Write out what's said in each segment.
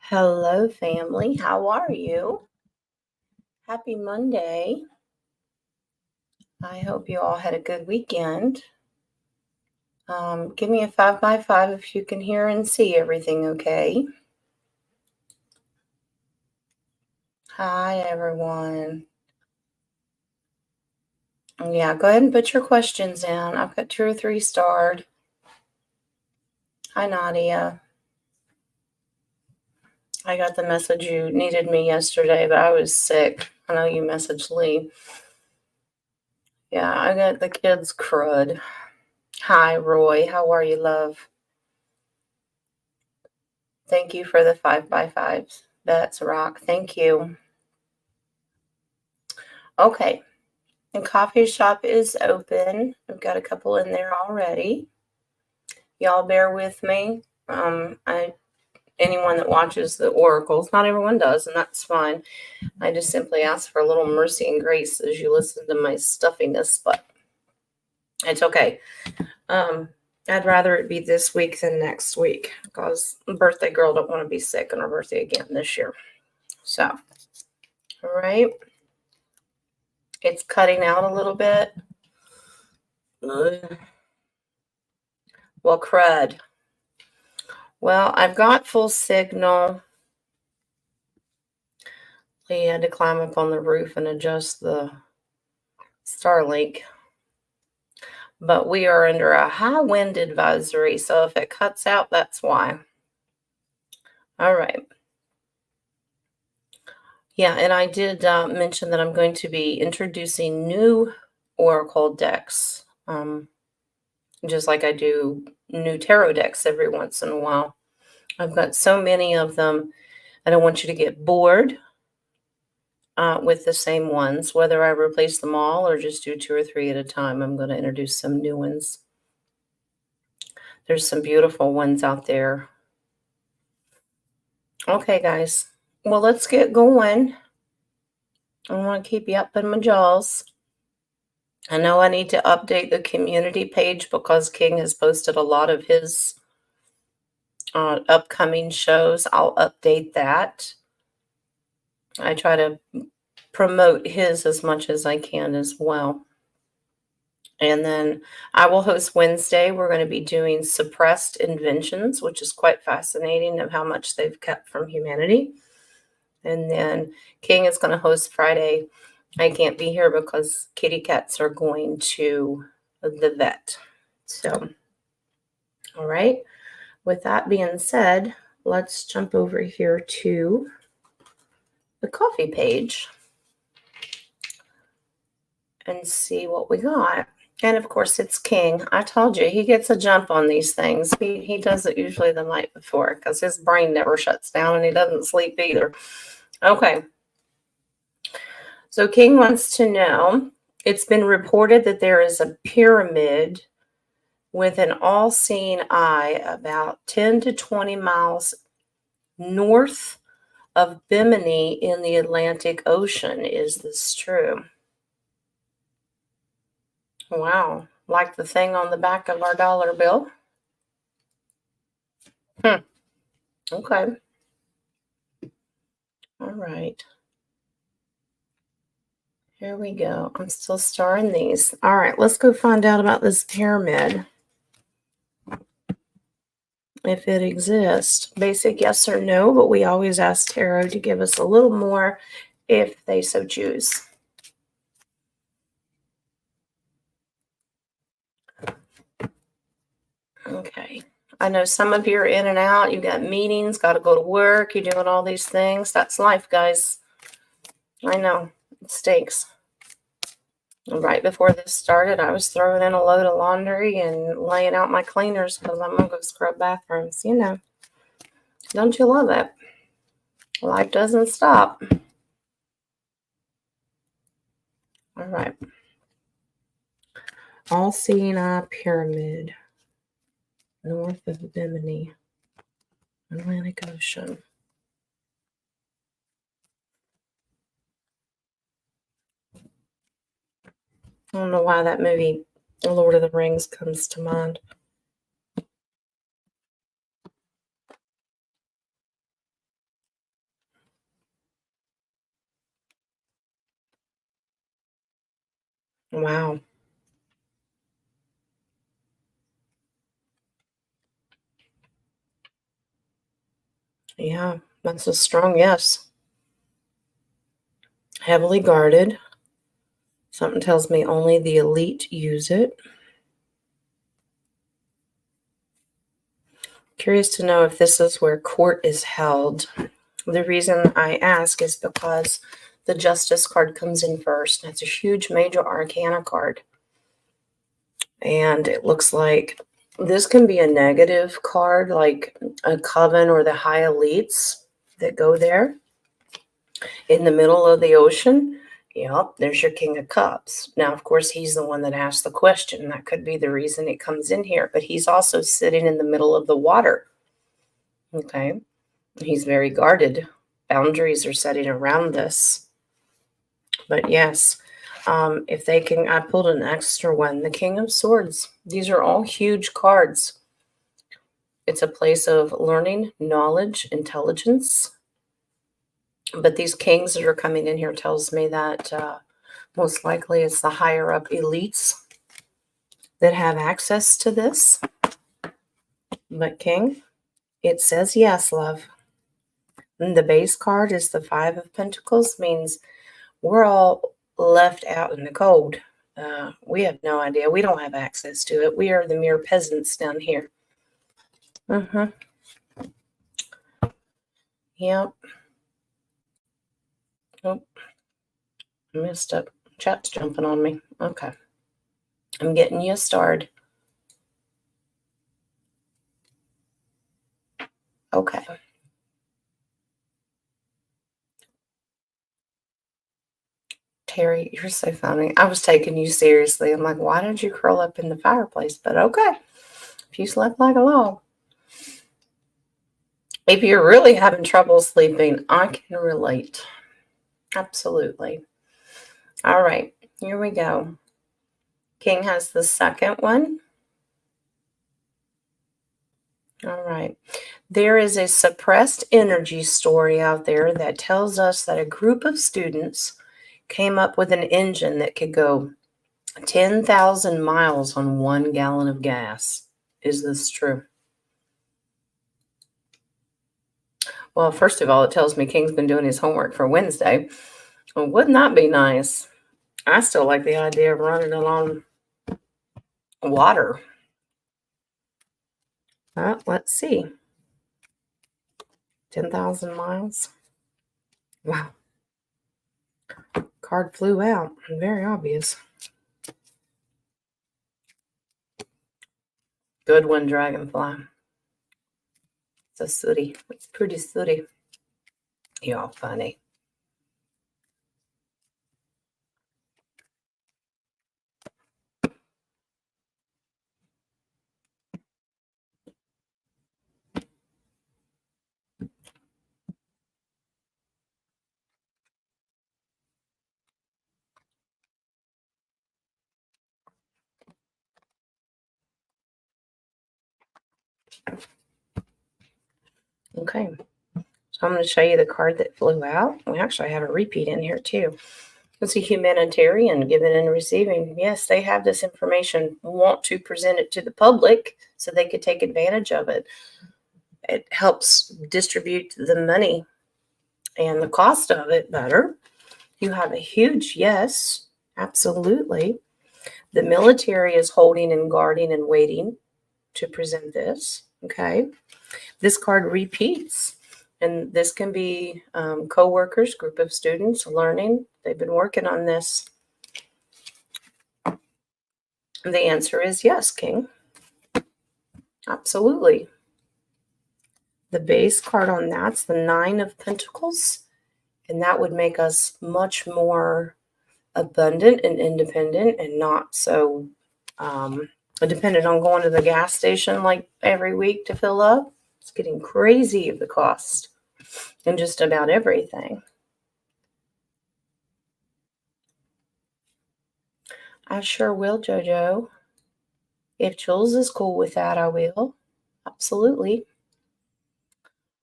Hello, family. How are you? Happy Monday. I hope you all had a good weekend. Give me a 5x5 if you can hear and see everything okay. Hi, everyone. Yeah, go ahead and put your questions in. I've got 2 or 3 starred. Hi, Nadia. I got the message you needed me yesterday, but I was sick. I know you messaged Lee. Yeah, I got the kids crud. Hi, Roy. How are you, love? Thank you for the 5x5s. That's rock. Thank you. Okay. The coffee shop is open. We've got a couple in there already. Y'all bear with me. Anyone that watches the oracles, not everyone does, and that's fine. I just simply ask for a little mercy and grace as you listen to my stuffiness, but it's okay. I'd rather it be this week than next week because the birthday girl don't want to be sick on her birthday again this year. So, all right. It's cutting out a little bit. Well, crud. Well, I've got full signal. He had to climb up on the roof and adjust the Starlink. But we are under a high wind advisory, so if it cuts out, that's why. All right. Yeah, and I did mention that I'm going to be introducing new Oracle decks, just like I do new tarot decks every once in a while. I've got so many of them, I don't want you to get bored with the same ones, whether I replace them all or just do 2 or 3 at a time. I'm going to introduce some new ones. There's some beautiful ones out there. Okay, guys. Well, let's get going. I want to keep you up in my jaws. I know I need to update the community page because King has posted a lot of his upcoming shows. I'll update that. I try to promote his as much as I can as well. And then I will host Wednesday. We're going to be doing suppressed inventions, which is quite fascinating of how much they've kept from humanity. And then King is going to host Friday. I can't be here because kitty cats are going to the vet. So, all right. With that being said, let's jump over here to the coffee page and see what we got. And of course, it's King. I told you, he gets a jump on these things. He does it usually the night before because his brain never shuts down and he doesn't sleep either. Okay. So King wants to know, it's been reported that there is a pyramid with an all-seeing eye about 10 to 20 miles north of Bimini in the Atlantic Ocean. Is this true? Wow. Like the thing on the back of our dollar bill? Okay. All right. Here we go. I'm still starring these. All right, let's go find out about this pyramid. If it exists. Basic yes or no, but we always ask tarot to give us a little more if they so choose. Okay. I know some of you are in and out. You got meetings, got to go to work. You're doing all these things. That's life, guys. I know. It stinks. Right before this started, I was throwing in a load of laundry and laying out my cleaners because I'm going to go scrub bathrooms. You know. Don't you love it? Life doesn't stop. All right. All-seeing eye pyramid. North of Bimini, Atlantic Ocean. I don't know why that movie, Lord of the Rings, comes to mind. Wow. Yeah, that's a strong yes. Heavily guarded. Something tells me only the elite use it. Curious to know if this is where court is held. The reason I ask is because the Justice card comes in first. That's a huge major arcana card. And it looks like this can be a negative card, like a coven or the high elites that go there in the middle of the ocean. Yep, there's your King of Cups. Now, of course, he's the one that asked the question. That could be the reason it comes in here. But he's also sitting in the middle of the water. Okay. He's very guarded. Boundaries are setting around this. But yes, if they can, I pulled an extra one, the King of Swords. These are all huge cards. It's a place of learning, knowledge, intelligence. But these kings that are coming in here tells me that most likely it's the higher up elites that have access to this. But king, it says yes, love. And the base card is the Five of Pentacles, means we're all left out in the cold. We have no idea. We don't have access to it. We are the mere peasants down here. Mm-hmm. Yep. Oh, I messed up. Chat's jumping on me. Okay. I'm getting you started. Okay. Terry, you're so funny. I was taking you seriously. I'm like, why did you curl up in the fireplace? But okay. If you slept like a log. If you're really having trouble sleeping, I can relate. Absolutely. All right. Here we go. King has the second one. All right. There is a suppressed energy story out there that tells us that a group of students came up with an engine that could go 10,000 miles on 1 gallon of gas. Is this true? Well, first of all, it tells me King's been doing his homework for Wednesday. Well, wouldn't that be nice? I still like the idea of running it on water. Let's see. 10,000 miles. Wow. Card flew out. Very obvious. Good one, Dragonfly. It's a sooty. It's pretty sooty. Y'all funny. Okay. So I'm going to show you the card that flew out. We actually have a repeat in here too. It's a humanitarian, giving and receiving. Yes, they have this information, want to present it to the public so they could take advantage of it. It helps distribute the money and the cost of it better. You have a huge yes, absolutely. The military is holding and guarding and waiting to present this. Okay. This card repeats. And this can be co-workers, group of students learning. They've been working on this. The answer is yes, King. Absolutely. The base card on that's the Nine of Pentacles. And that would make us much more abundant and independent and not so dependent on going to the gas station like every week to fill up. It's getting crazy of the cost in just about everything. I sure will, Jojo. If Jules is cool with that, I will. Absolutely.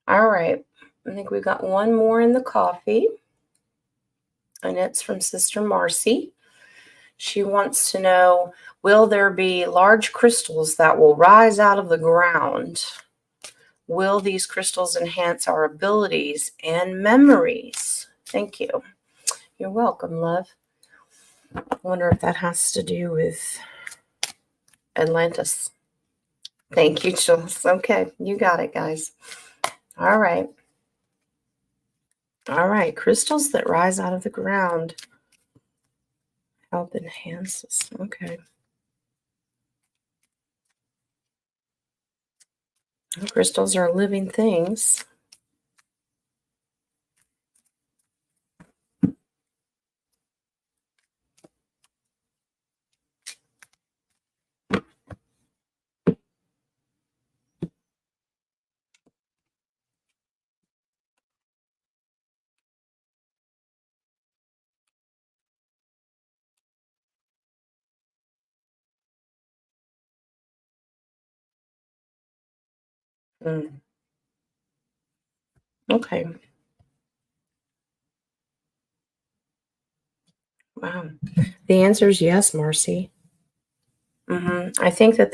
All right. I think we've got one more in the coffee. And it's from Sister Marcy. She wants to know, will there be large crystals that will rise out of the ground? Will these crystals enhance our abilities and memories? Thank you. You're welcome, love. I wonder if that has to do with Atlantis. Thank you, Jules. Okay, you got it, guys. All right. All right. Crystals that rise out of the ground help enhance this. Okay. Crystals are living things. Mm. Okay. Wow. The answer is yes, Marcy. I think that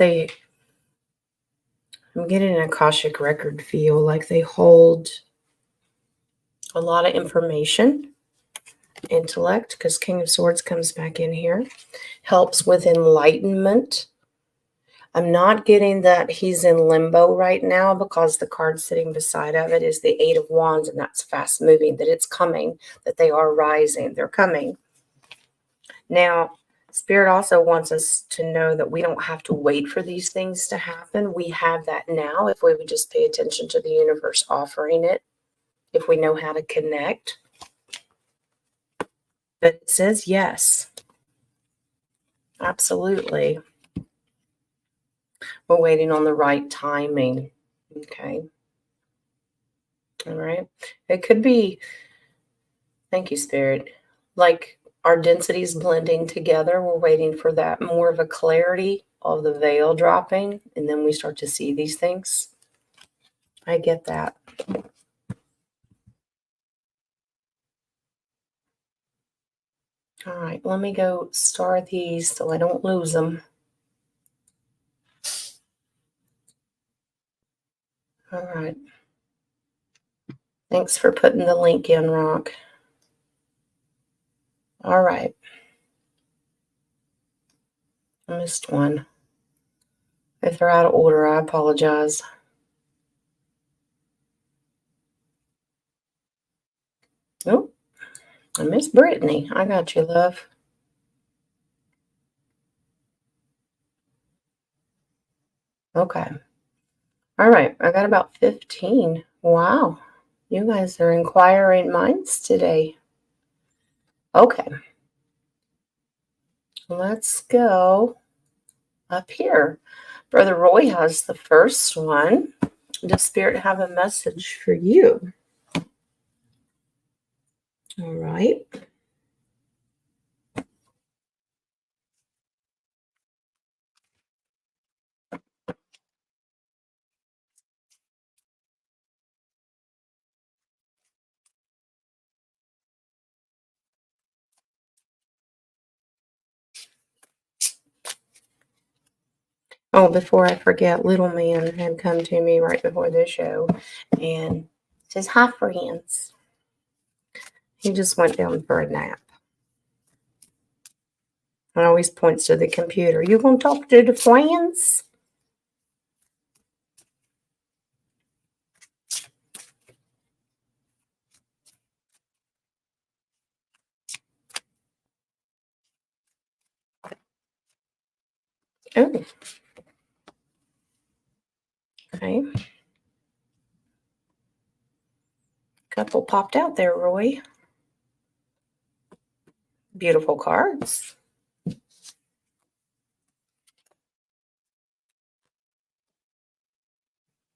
I'm getting an Akashic record feel like they hold a lot of information, intellect, because King of Swords comes back in here, helps with enlightenment. I'm not getting that he's in limbo right now because the card sitting beside of it is the Eight of Wands, and that's fast moving, that it's coming, that they are rising, they're coming. Now, Spirit also wants us to know that we don't have to wait for these things to happen. We have that now if we would just pay attention to the universe offering it, if we know how to connect. But it says yes. Absolutely. We're waiting on the right timing. Okay. All right. It could be, thank you, Spirit, like our densities blending together. We're waiting for that more of a clarity of the veil dropping, and then we start to see these things. I get that. All right, let me go star these so I don't lose them. All right. Thanks for putting the link in, Rock. All right. I missed one. If they're out of order, I apologize. Oh, I missed Brittany. I got you, love. Okay. All right. I got about 15. Wow. You guys are inquiring minds today. Okay. Let's go up here. Brother Roy has the first one. Does Spirit have a message for you? All right. Oh, before I forget, Little Man had come to me right before the show and says, "Hi, friends." He just went down for a nap. And always points to the computer. You gonna talk to the friends? Oh, okay. Couple popped out there, Roy. Beautiful cards.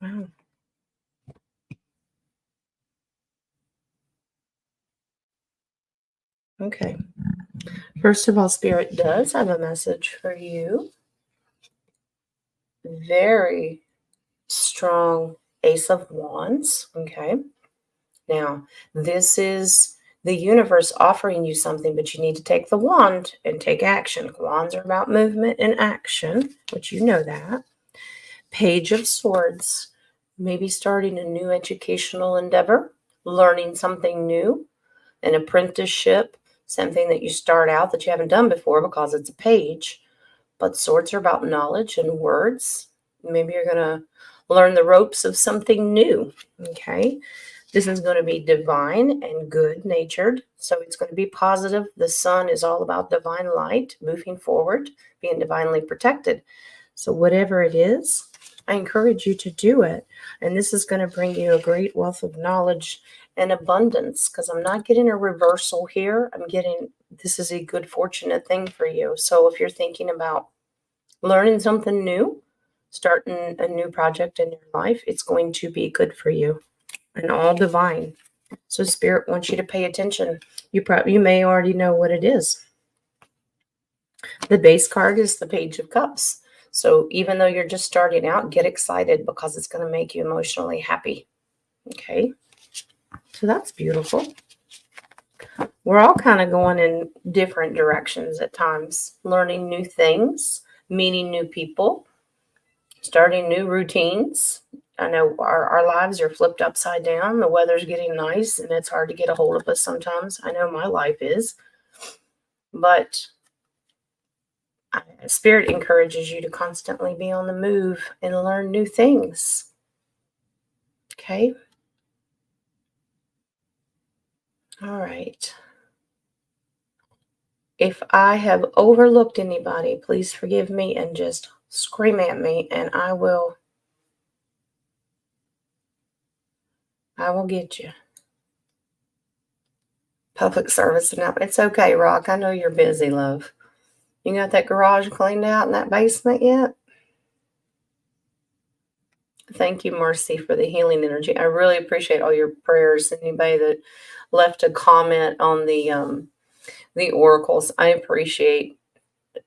Wow. Okay. First of all, Spirit does have a message for you. Very strong Ace of Wands. Okay. Now, this is the universe offering you something, but you need to take the wand and take action. Wands are about movement and action, which you know that. Page of Swords, maybe starting a new educational endeavor, learning something new, an apprenticeship, something that you start out that you haven't done before because it's a page. But swords are about knowledge and words. Maybe you're going to learn the ropes of something new. Okay. This is going to be divine and good natured. So it's going to be positive. The sun is all about divine light, moving forward, being divinely protected. So whatever it is, I encourage you to do it. And this is going to bring you a great wealth of knowledge and abundance, because I'm not getting a reversal here. I'm getting, this is a good, fortunate thing for you. So if you're thinking about learning something new, starting a new project in your life, it's going to be good for you and all divine. So Spirit wants you to pay attention. You may already know what it is. The base card is the Page of Cups. So even though you're just starting out, get excited, because it's going to make you emotionally happy. Okay. So that's beautiful. We're all kind of going in different directions at times, learning new things, meeting new people, starting new routines. I know our lives are flipped upside down. The weather's getting nice and it's hard to get a hold of us sometimes. I know my life is. But Spirit encourages you to constantly be on the move and learn new things. Okay? All right. If I have overlooked anybody, please forgive me and just scream at me, and I will get you. Public service announcement. It's okay, Rock. I know you're busy, love. You got that garage cleaned out in that basement yet? Thank you, Marcy, for the healing energy. I really appreciate all your prayers. Anybody that left a comment on the oracles, I appreciate,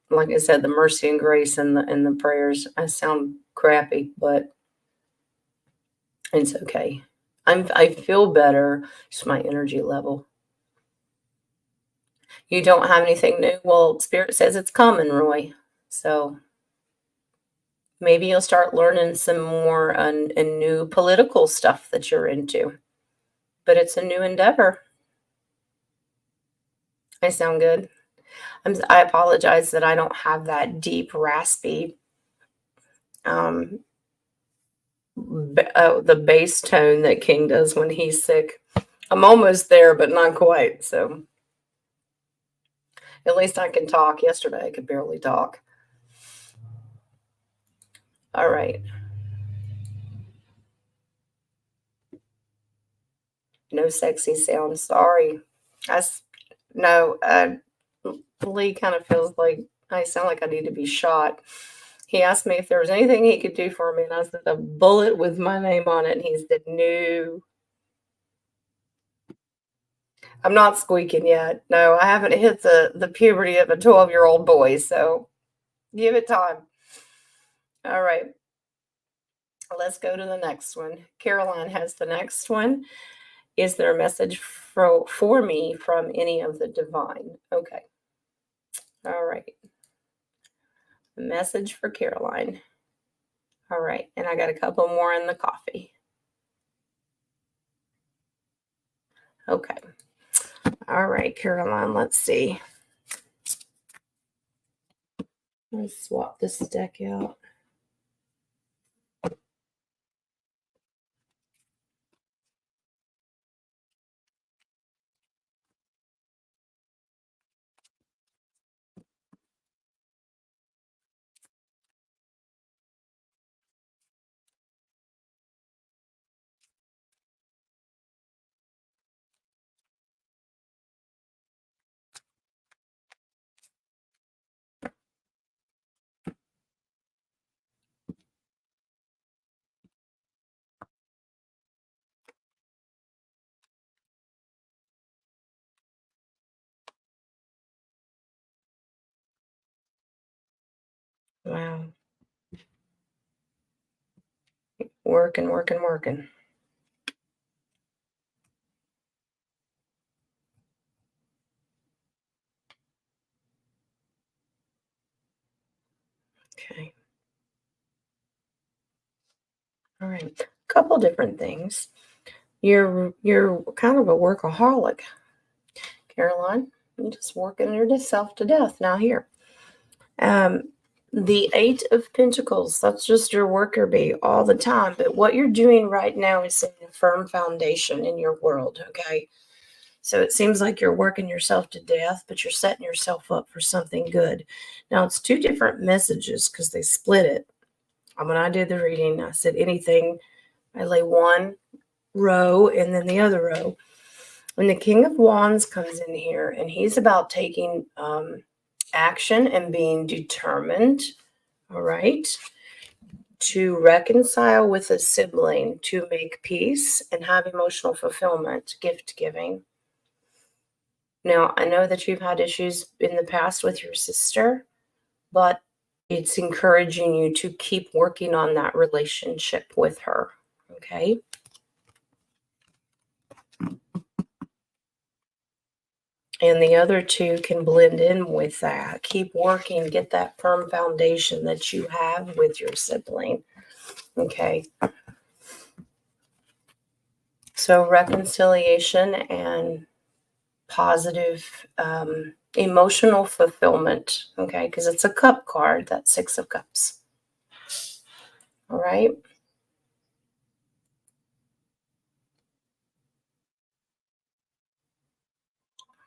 like I said, the mercy and grace and the prayers. I sound crappy, but it's okay. I feel better. Just my energy level. You don't have anything new? Well, Spirit says it's coming, Roy. So maybe you'll start learning some more and new political stuff that you're into. But it's a new endeavor. I sound good. I apologize that I don't have that deep, raspy, the bass tone that King does when he's sick. I'm almost there, but not quite. So at least I can talk. Yesterday, I could barely talk. All right. No sexy sound. Sorry. No. Lee kind of feels like I sound like I need to be shot. He asked me if there was anything he could do for me, and I said a bullet with my name on it. And he said, "No, I'm not squeaking yet. No, I haven't hit the puberty of a 12-year-old boy. So give it time." All right. Let's go to the next one. Caroline has the next one. Is there a message for me from any of the divine? Okay. All right. A message for Caroline. All right. And I got a couple more in the coffee. Okay. All right, Caroline. Let's see. Let's swap this deck out. Wow. Working, working, working. All right. A couple different things. You're kind of a workaholic, Caroline. You're just working yourself to death now here. Um, the Eight of Pentacles, that's just your worker bee all the time. But what you're doing right now is setting a firm foundation in your world, okay? So it seems like you're working yourself to death, but you're setting yourself up for something good. Now, it's two different messages because they split it. When I did the reading, I said anything, I lay one row and then the other row. When the King of Wands comes in here, and he's about taking action and being determined, all right, to reconcile with a sibling, to make peace and have emotional fulfillment, gift giving. Now, I know that you've had issues in the past with your sister, but it's encouraging you to keep working on that relationship with her, okay? And the other two can blend in with that. Keep working, get that firm foundation that you have with your sibling, okay? So reconciliation and positive emotional fulfillment, okay? Because it's a cup card, that Six of Cups, all right?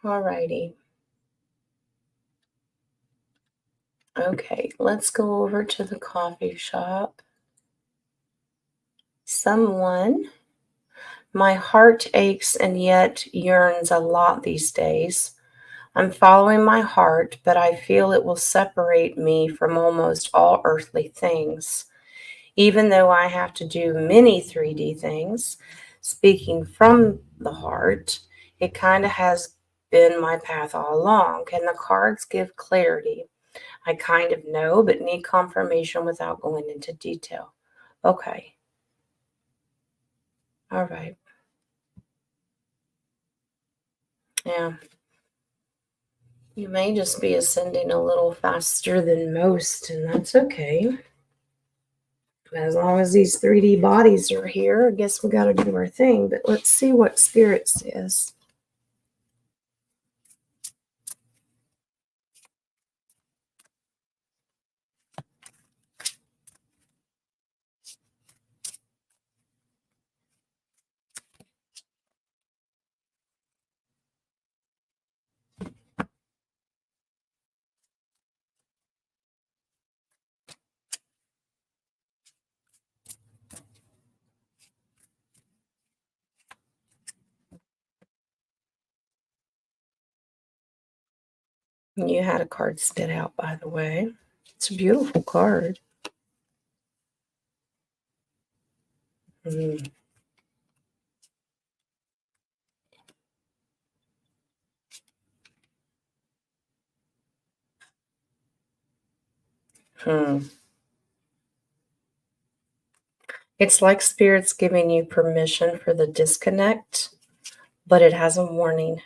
All righty. Okay, let's go over to the coffee shop. Someone, my heart aches and yet yearns a lot these days. I'm following my heart, but I feel it will separate me from almost all earthly things. Even though I have to do many 3D things, speaking from the heart, it kind of has been my path all along. And the cards give clarity. I kind of know, but need confirmation without going into detail. Okay. All right. Yeah. You may just be ascending a little faster than most, and that's okay. As long as these 3D bodies are here, I guess we got to do our thing. But let's see what Spirit says. You had a card spit out, by the way. It's a beautiful card. Mm. Hmm. It's like Spirit's giving you permission for the disconnect, but it has a warning.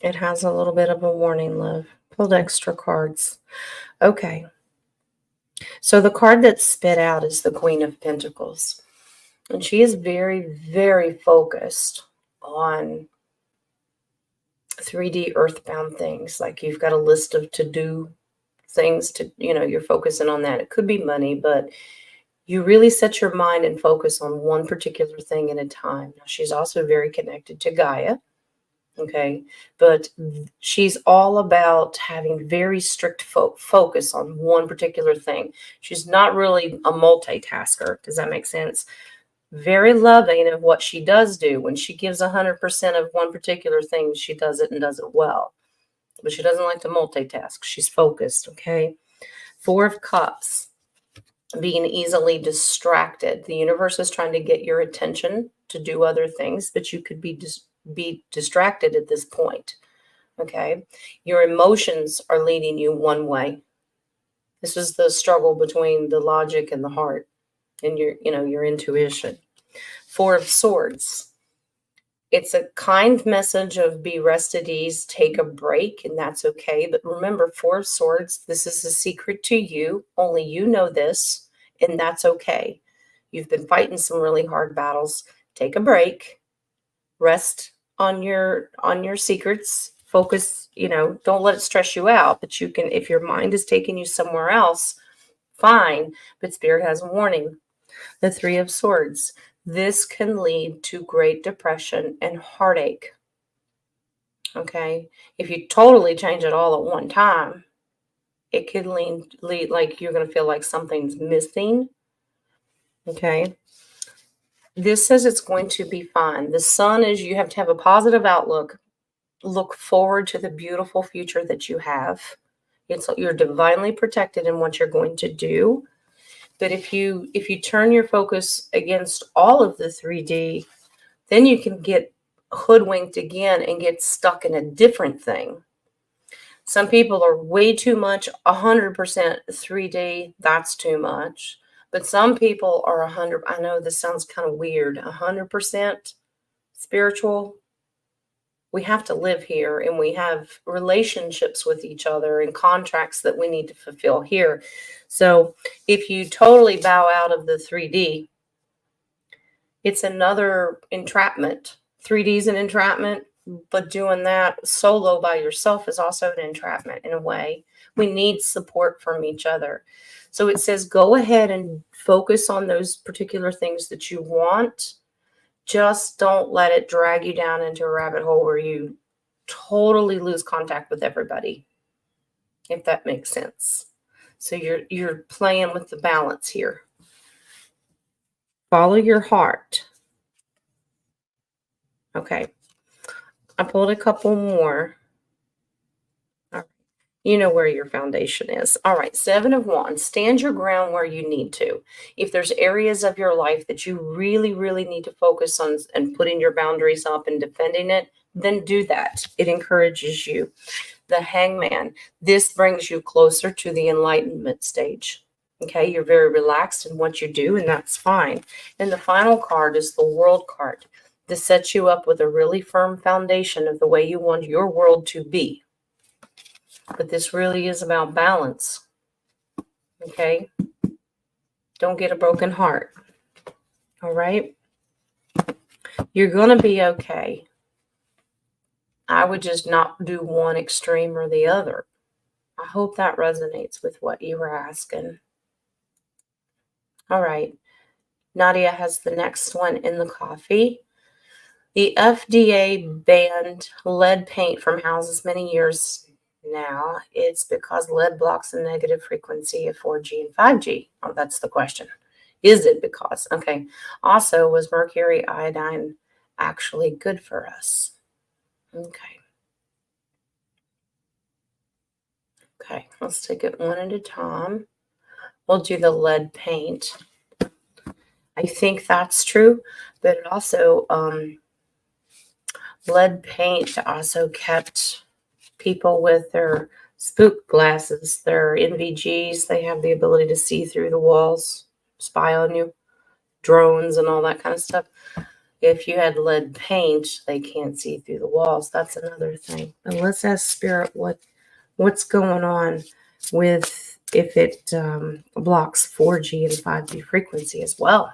It has a little bit of a warning, love. Pulled extra cards. Okay. So the card that's spit out is the Queen of Pentacles. And she is very, very focused on 3D earthbound things. Like you've got a list of to-do things to, you're focusing on that. It could be money, but you really set your mind and focus on one particular thing at a time. Now, she's also very connected to Gaia. Okay. But she's all about having very strict focus on one particular thing. She's not really a multitasker. Does that make sense? Very loving of what she does do. When she gives 100% of one particular thing, she does it and does it well. But she doesn't like to multitask. She's focused, okay? Four of Cups, being easily distracted. The universe is trying to get your attention to do other things, but you could be distracted at this point, okay? Your emotions are leading you one way. This is the struggle between the logic and the heart and your intuition. Four of Swords. It's a kind message of be rest at ease, take a break, and that's okay. But remember, Four of Swords, this is a secret to you. Only you know this, and that's okay. You've been fighting some really hard battles. Take a break, rest on your secrets. Focus, don't let it stress you out. But you can, if your mind is taking you somewhere else, fine. But Spirit has a warning. The Three of Swords. This can lead to great depression and heartache. Okay. If you totally change it all at one time, it could lead like you're going to feel like something's missing. Okay. This says it's going to be fine. The sun is, you have to have a positive outlook. Look forward to the beautiful future that you have. You're divinely protected in what you're going to do. But if you turn your focus against all of the 3D, then you can get hoodwinked again and get stuck in a different thing. Some people are way too much 100% 3D. That's too much. But some people are 100. I know this sounds kind of weird. 100% spiritual. We have to live here, and we have relationships with each other and contracts that we need to fulfill here. So if you totally bow out of the 3D, it's another entrapment. 3D is an entrapment, but doing that solo by yourself is also an entrapment in a way. We need support from each other. So it says go ahead and focus on those particular things that you want. Just don't let it drag you down into a rabbit hole where you totally lose contact with everybody, if that makes sense. So you're playing with the balance here. Follow your heart. Okay. I pulled a couple more. All right. You know where your foundation is. All right. Seven of Wands. Stand your ground where you need to. If there's areas of your life that you really, really need to focus on and putting your boundaries up and defending it, then do that. It encourages you. The Hangman. This brings you closer to the enlightenment stage. Okay, you're very relaxed in what you do, and that's fine. And the final card is the World card. This sets you up with a really firm foundation of the way you want your world to be. But this really is about balance. Okay? Don't get a broken heart. All right? You're going to be okay. I would just not do one extreme or the other. I hope that resonates with what you were asking. All right. Nadia has the next one in the coffee. The FDA banned lead paint from houses many years now. It's because lead blocks the negative frequency of 4G and 5G. Oh, that's the question. Is it because? Okay. Also, was mercury iodine actually good for us? Okay. Okay. Let's take it one at a time. We'll do the lead paint. I think that's true, but it also, lead paint also kept people with their spook glasses, their NVGs. They have the ability to see through the walls, spy on you, drones and all that kind of stuff. If you had lead paint, they can't see through the walls. That's another thing. But let's ask Spirit what's going on with if it blocks 4G and 5G frequency as well.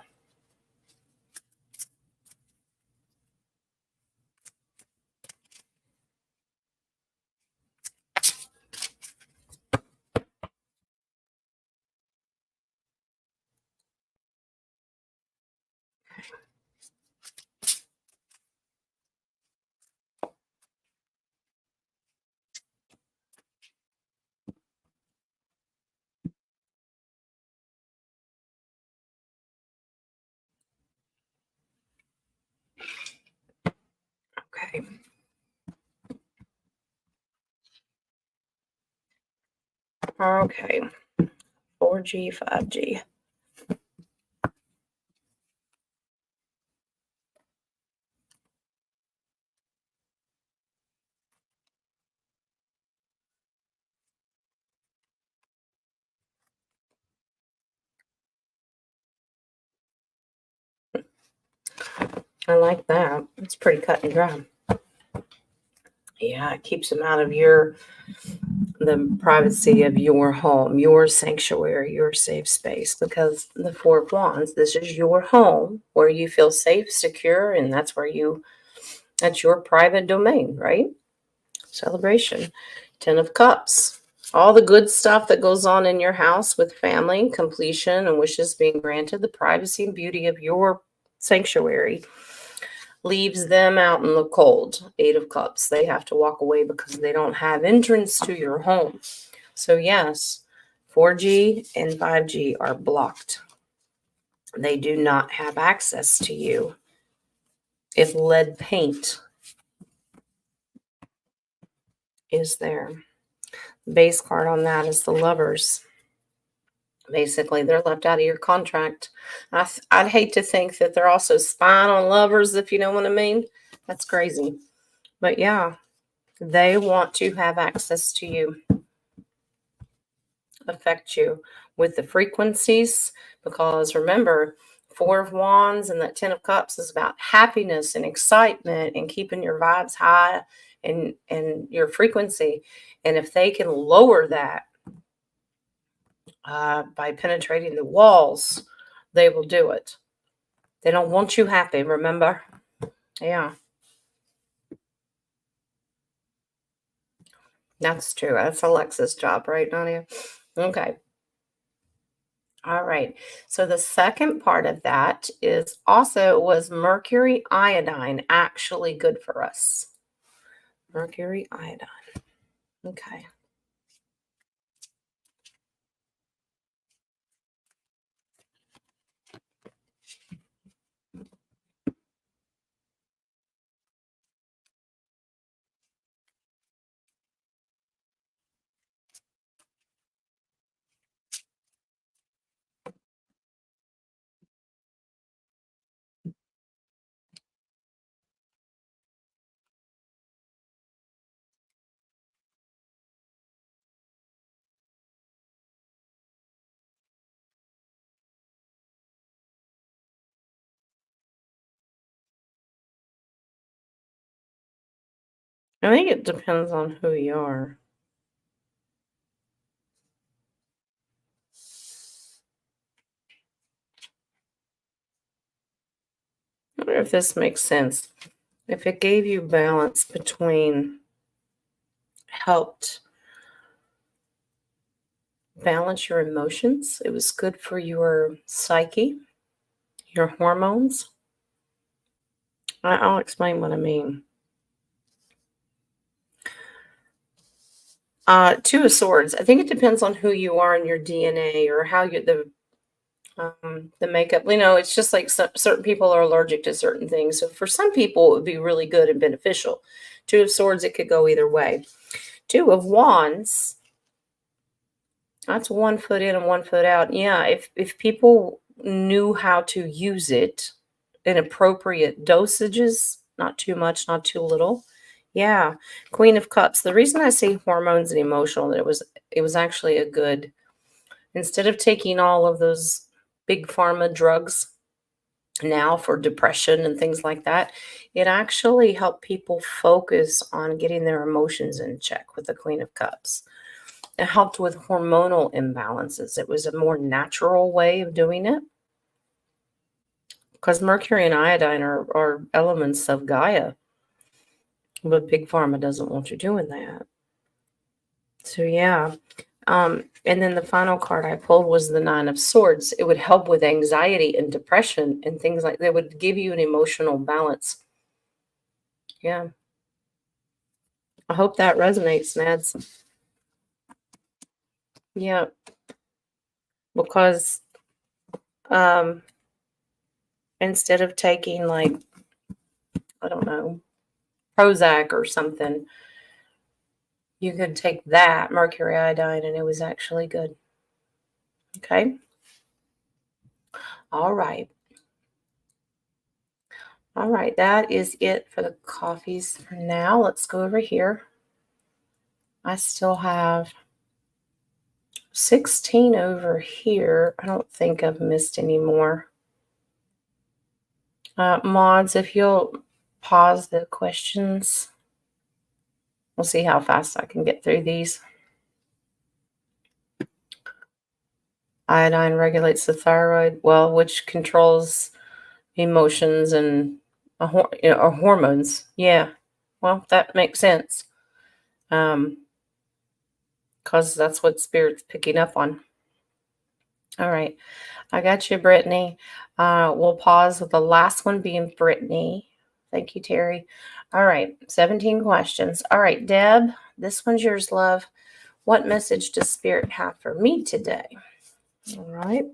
Okay. Okay. 4G, 5G. I like that. It's pretty cut and dry. Yeah, it keeps them out of the privacy of your home, your sanctuary, your safe space. Because the Four of Wands, this is your home where you feel safe, secure, and that's your private domain, right? Celebration. Ten of Cups. All the good stuff that goes on in your house with family, completion, and wishes being granted, the privacy and beauty of your sanctuary leaves them out in the cold. Eight of Cups. They have to walk away because they don't have entrance to your home. So, yes, 4G and 5G are blocked. They do not have access to you. If lead paint is there, the base card on that is the Lovers. Basically, they're left out of your contract. I'd hate to think that they're also spying on Lovers, if you know what I mean. That's crazy. But yeah, they want to have access to you, affect you with the frequencies, because remember, Four of Wands and that Ten of Cups is about happiness and excitement and keeping your vibes high and your frequency. And if they can lower that by penetrating the walls, they will do it. They don't want you happy, remember? Yeah, that's true. That's Alexa's job, right, Nadia? Okay. All right. So the second part of that is also, was mercury iodine actually good for us? Mercury iodine. Okay. I think it depends on who you are. I wonder if this makes sense. If it gave you balance between, helped balance your emotions, it was good for your psyche, your hormones. I'll explain what I mean. Two of Swords. I think it depends on who you are in your DNA or how you the makeup. You know, it's just like certain people are allergic to certain things. So for some people, it would be really good and beneficial. Two of Swords, it could go either way. Two of Wands. That's 1 foot in and 1 foot out. Yeah, if people knew how to use it in appropriate dosages, not too much, not too little. Yeah, Queen of Cups. The reason I say hormones and emotional, that it was actually a good, instead of taking all of those big pharma drugs now for depression and things like that, it actually helped people focus on getting their emotions in check with the Queen of Cups. It helped with hormonal imbalances. It was a more natural way of doing it, because mercury and iodine are elements of Gaia, but big pharma doesn't want you doing that. So yeah. And then the final card I pulled was the Nine of Swords. It would help with anxiety and depression and things like that. Would give you an emotional balance. Yeah. I hope that resonates, Nads. Yeah. Because um instead of taking, like, I don't know, Prozac or something, you could take that mercury iodine and it was actually good. Okay. All right. All right. That is it for the coffees for now. Let's go over here. I still have 16 over here. I don't think I've missed any more. Mods, if you'll pause the questions, we'll see how fast I can get through these. Iodine regulates the thyroid, well, which controls emotions and or hormones. Yeah, well, that makes sense. Because that's what spirit's picking up on. All right, I got you, Brittany. We'll pause with the last one being Brittany. Thank you, Terry. All right, 17 questions. All right, Deb, this one's yours, love. What message does Spirit have for me today? All right.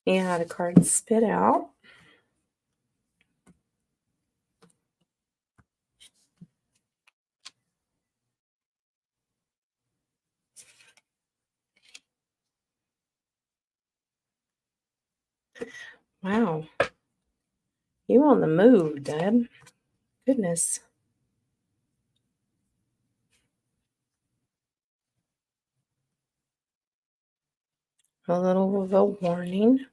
You had a card spit out. Wow. You on the move, Deb. Goodness. A little of a warning.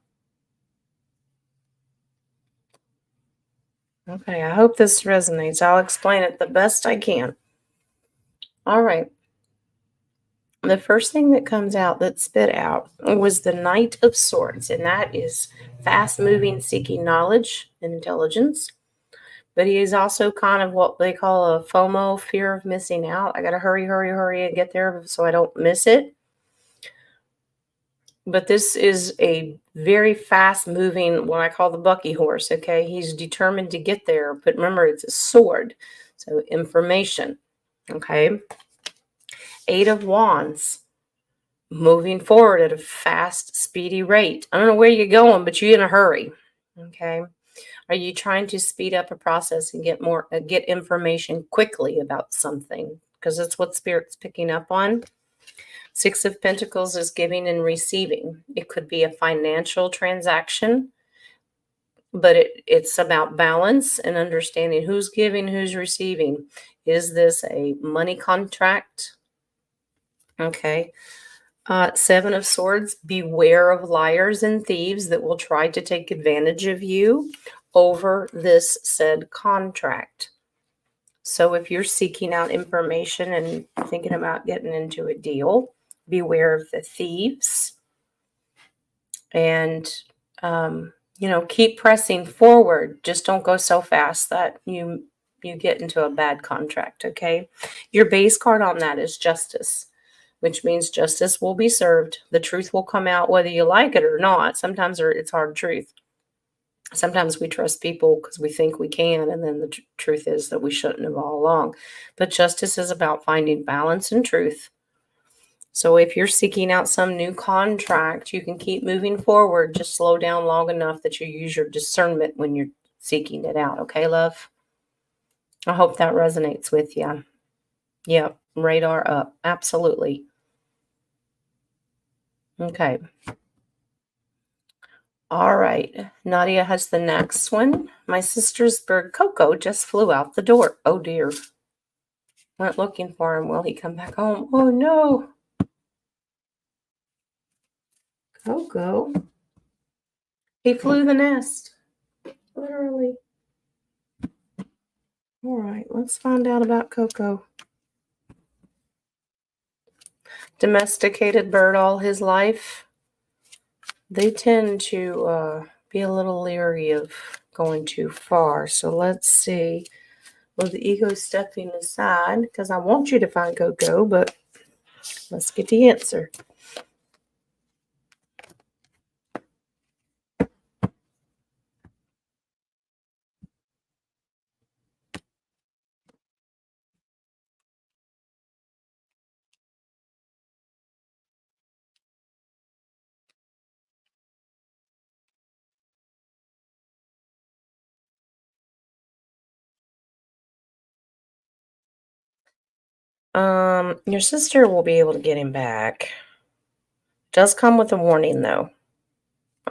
Okay, I hope this resonates. I'll explain it the best I can. All right. The first thing that comes out that spit out was the Knight of Swords, and that is fast moving, seeking knowledge and intelligence. But he is also kind of what they call a FOMO, fear of missing out. I got to hurry, hurry, hurry and get there so I don't miss it. But this is a very fast moving, what I call the Bucky horse. Okay. He's determined to get there. But remember, it's a sword. So information. Okay. Eight of Wands. Moving forward at a fast, speedy rate. I don't know where you're going, but you're in a hurry. Okay. Are you trying to speed up a process and get information quickly about something? Because that's what Spirit's picking up on. Six of Pentacles is giving and receiving. It could be a financial transaction, but it's about balance and understanding who's giving, who's receiving. Is this a money contract? Okay. Seven of Swords, beware of liars and thieves that will try to take advantage of you over this said contract. So if you're seeking out information and thinking about getting into a deal, beware of the thieves and, keep pressing forward. Just don't go so fast that you get into a bad contract, okay? Your base card on that is Justice, which means justice will be served. The truth will come out whether you like it or not. Sometimes it's hard truth. Sometimes we trust people because we think we can, and then the truth is that we shouldn't have all along. But justice is about finding balance and truth. So if you're seeking out some new contract, you can keep moving forward. Just slow down long enough that you use your discernment when you're seeking it out. Okay, love? I hope that resonates with you. Yep, radar up. Absolutely. Okay. All right. Nadia has the next one. My sister's bird Coco just flew out the door. Oh dear. Went looking for him. Will he come back home? Oh no. Coco. He flew the nest. Literally. All right. Let's find out about Coco. Domesticated bird all his life. They tend to be a little leery of going too far. So let's see. Well, the ego stepping aside because I want you to find Coco, but let's get the answer. Your sister will be able to get him back. Does come with a warning, though.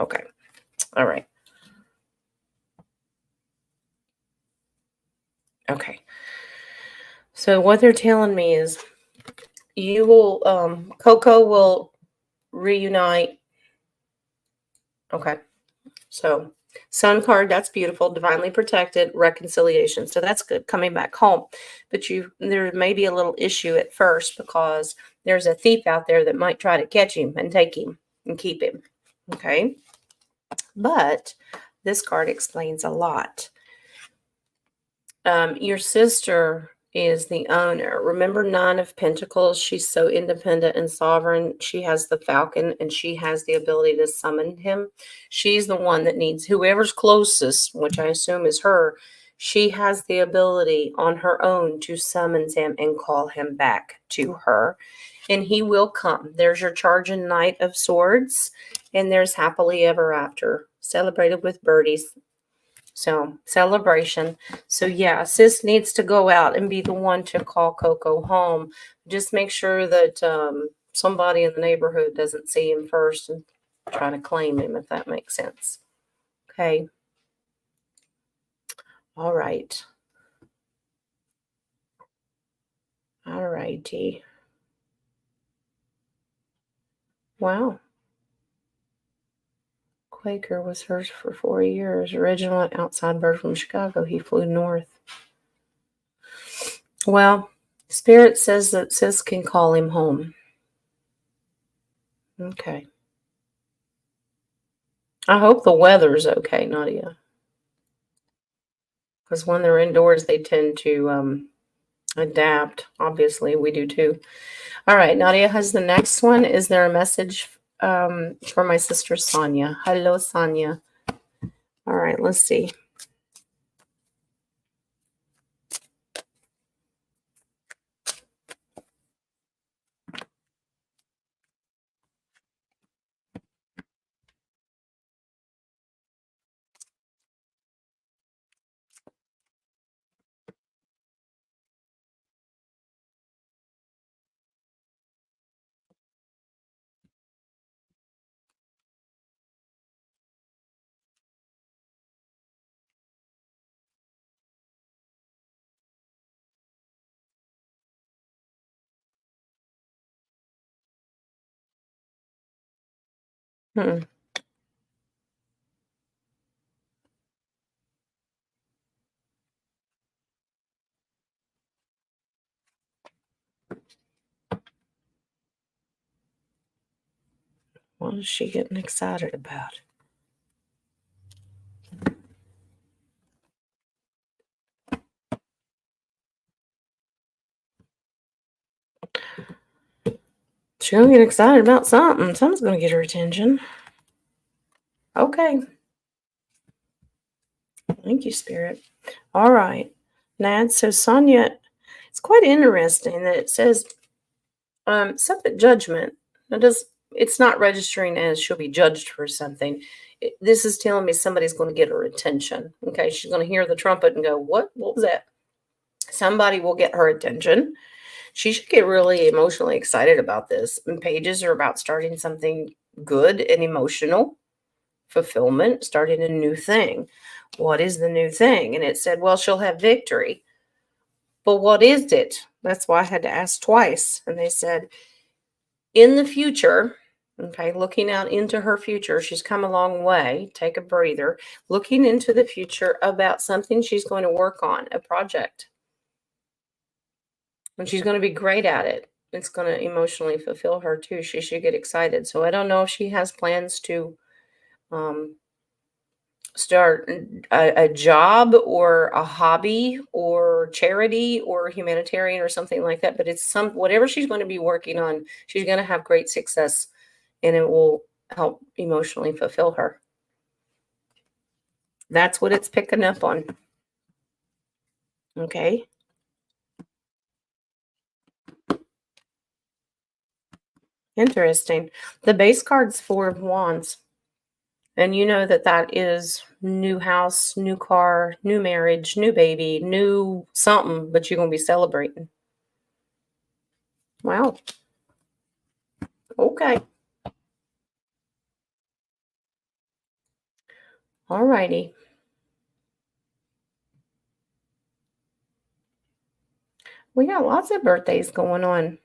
Okay. All right. Okay. So what they're telling me is you will, Coco will reunite. Okay. So sun card, that's beautiful. Divinely protected, reconciliation. So that's good. Coming back home. But there may be a little issue at first because there's a thief out there that might try to catch him and take him and keep him. Okay. But this card explains a lot. Your sister is the owner. Remember Nine of Pentacles? She's so independent and sovereign. She has the Falcon and she has the ability to summon him. She's the one that needs whoever's closest, which I assume is her. She has the ability on her own to summon him and call him back to her. And he will come. There's your Charging Knight of Swords. And there's Happily Ever After. Celebrated with birdies. So, celebration. So, yeah, sis needs to go out and be the one to call Coco home. Just make sure that somebody in the neighborhood doesn't see him first and try to claim him, if that makes sense. Okay. All right. All righty. Wow. Quaker was hers for 4 years. Original outside bird from Chicago. He flew north. Well, Spirit says that sis can call him home. Okay. I hope the weather's okay, Nadia. Because when they're indoors, they tend to adapt. Obviously, we do too. All right, Nadia has the next one. Is there a message for my sister Sonia? Hello, Sonia. All right, let's see. Hmm. What is she getting excited about? She's going to get excited about something. Something's going to get her attention. Okay. Thank you, Spirit. All right. Nad, so Sonia, it's quite interesting that it says something judgment. It's not registering as she'll be judged for something. This is telling me somebody's going to get her attention. Okay. She's going to hear the trumpet and go, what was that? Somebody will get her attention. She should get really emotionally excited about this. And pages are about starting something good and emotional, fulfillment, starting a new thing. What is the new thing? And it said, well, she'll have victory. But what is it? That's why I had to ask twice. And they said, in the future, okay, looking out into her future, she's come a long way. Take a breather. Looking into the future about something she's going to work on, a project. And she's going to be great at it. It's going to emotionally fulfill her too. She should get excited. So I don't know if she has plans to start a job or a hobby or charity or humanitarian or something like that. But it's whatever she's going to be working on, she's going to have great success and it will help emotionally fulfill her. That's what it's picking up on. Okay. Interesting. The base card's Four of Wands. And you know that is new house, new car, new marriage, new baby, new something, but you're going to be celebrating. Wow. Okay. All righty. We got lots of birthdays going on.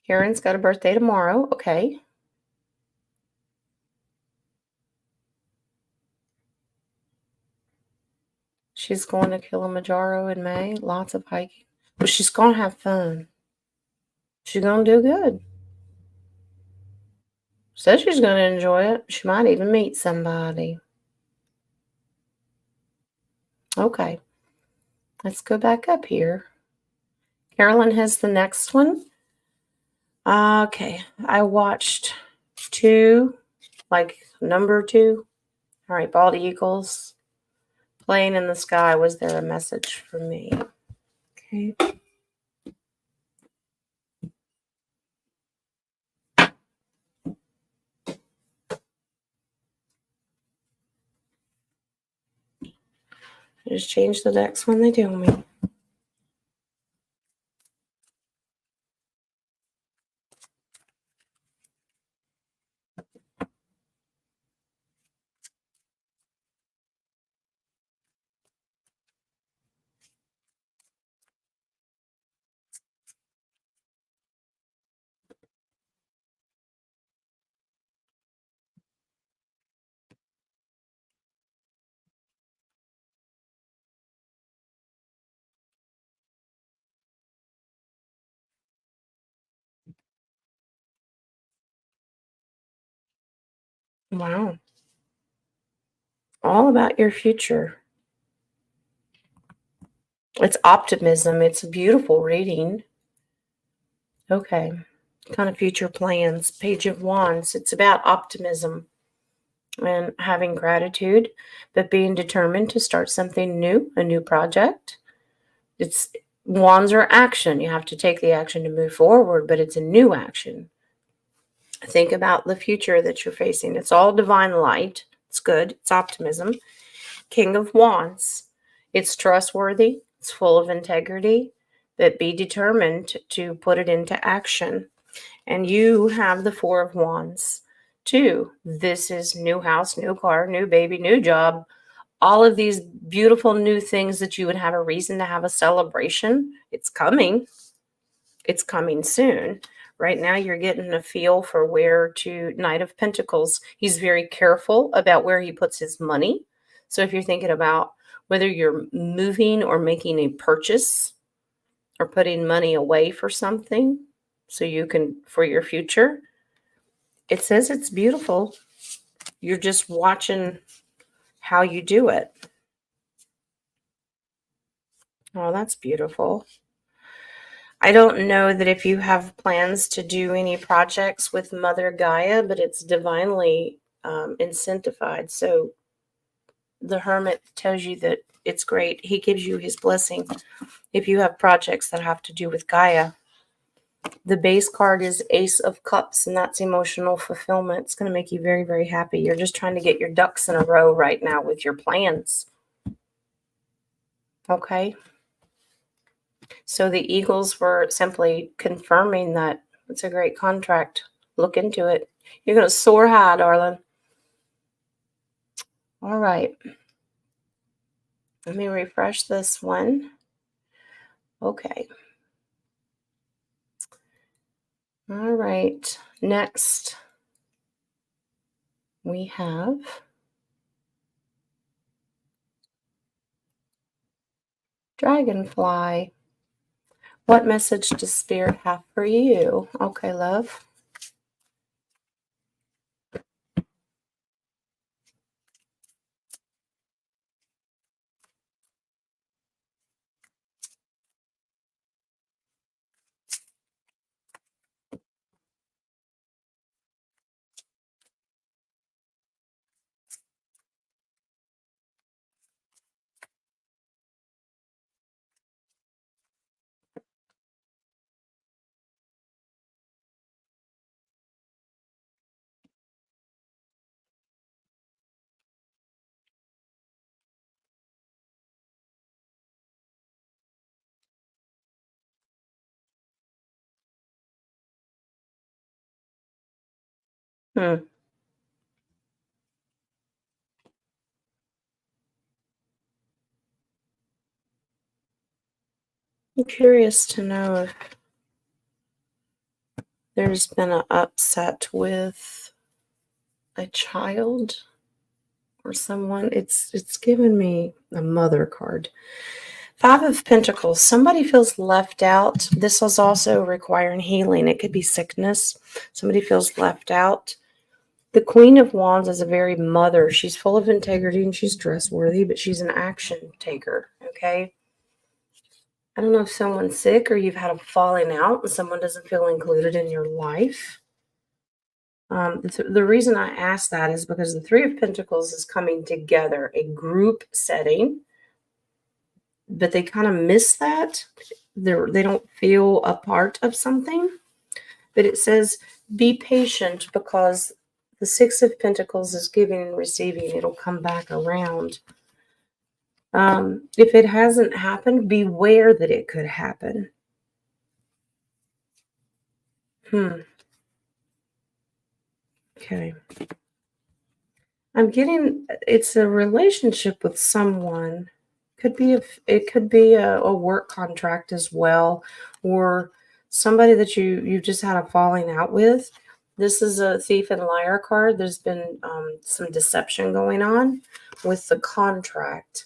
Karen's got a birthday tomorrow. Okay. She's going to Kilimanjaro in May. Lots of hiking. But she's going to have fun. She's going to do good. Says she's going to enjoy it. She might even meet somebody. Okay. Let's go back up here. Carolyn has the next one. Okay. I watched 2, like number 2. All right. Bald eagles. Plane in the sky. Was there a message for me? Okay. Just change the decks when they tell me. Wow. All about your future. It's optimism. It's a beautiful reading. Okay. Kind of future plans. Page of Wands. It's about optimism and having gratitude, but being determined to start something new, a new project. It's wands are action. You have to take the action to move forward, but it's a new action. Think about the future that you're facing. It's all divine light. It's good. It's optimism. King of Wands. It's trustworthy. It's full of integrity, but be determined to put it into action. And you have the Four of Wands. 2, this is new house, new car, new baby, new job. All of these beautiful new things that you would have a reason to have a celebration. It's coming. It's coming soon. Right now, you're getting a feel for where to. Knight of Pentacles. He's very careful about where he puts his money. So if you're thinking about whether you're moving or making a purchase or putting money away for something so you can, for your future, it says it's beautiful. You're just watching how you do it. Oh, that's beautiful. I don't know that if you have plans to do any projects with Mother Gaia, but it's divinely incentivized. So the Hermit tells you that it's great. He gives you his blessing if you have projects that have to do with Gaia. The base card is Ace of Cups, and that's emotional fulfillment. It's going to make you very, very happy. You're just trying to get your ducks in a row right now with your plans. Okay? So the Eagles were simply confirming that it's a great contract. Look into it. You're going to soar high, darling. All right. Let me refresh this one. Okay. All right. Next, we have Dragonfly. What message does Spirit have for you? Okay, love. Hmm. I'm curious to know if there's been an upset with a child or someone. It's given me a mother card. Five of Pentacles. Somebody feels left out. This is also requiring healing. It could be sickness. Somebody feels left out. The Queen of Wands is a very mother. She's full of integrity and she's trustworthy, but she's an action taker. Okay. I don't know if someone's sick or you've had a falling out and someone doesn't feel included in your life. The reason I ask that is because the Three of Pentacles is coming together, a group setting, but they kind of miss that. They don't feel a part of something. But it says, be patient because the Six of Pentacles is giving and receiving. It'll come back around. If it hasn't happened, beware that it could happen. Okay. I'm getting, it's a relationship with someone. It could be a work contract as well, or somebody that you just had a falling out with. This is a thief and liar card. There's been some deception going on with the contract,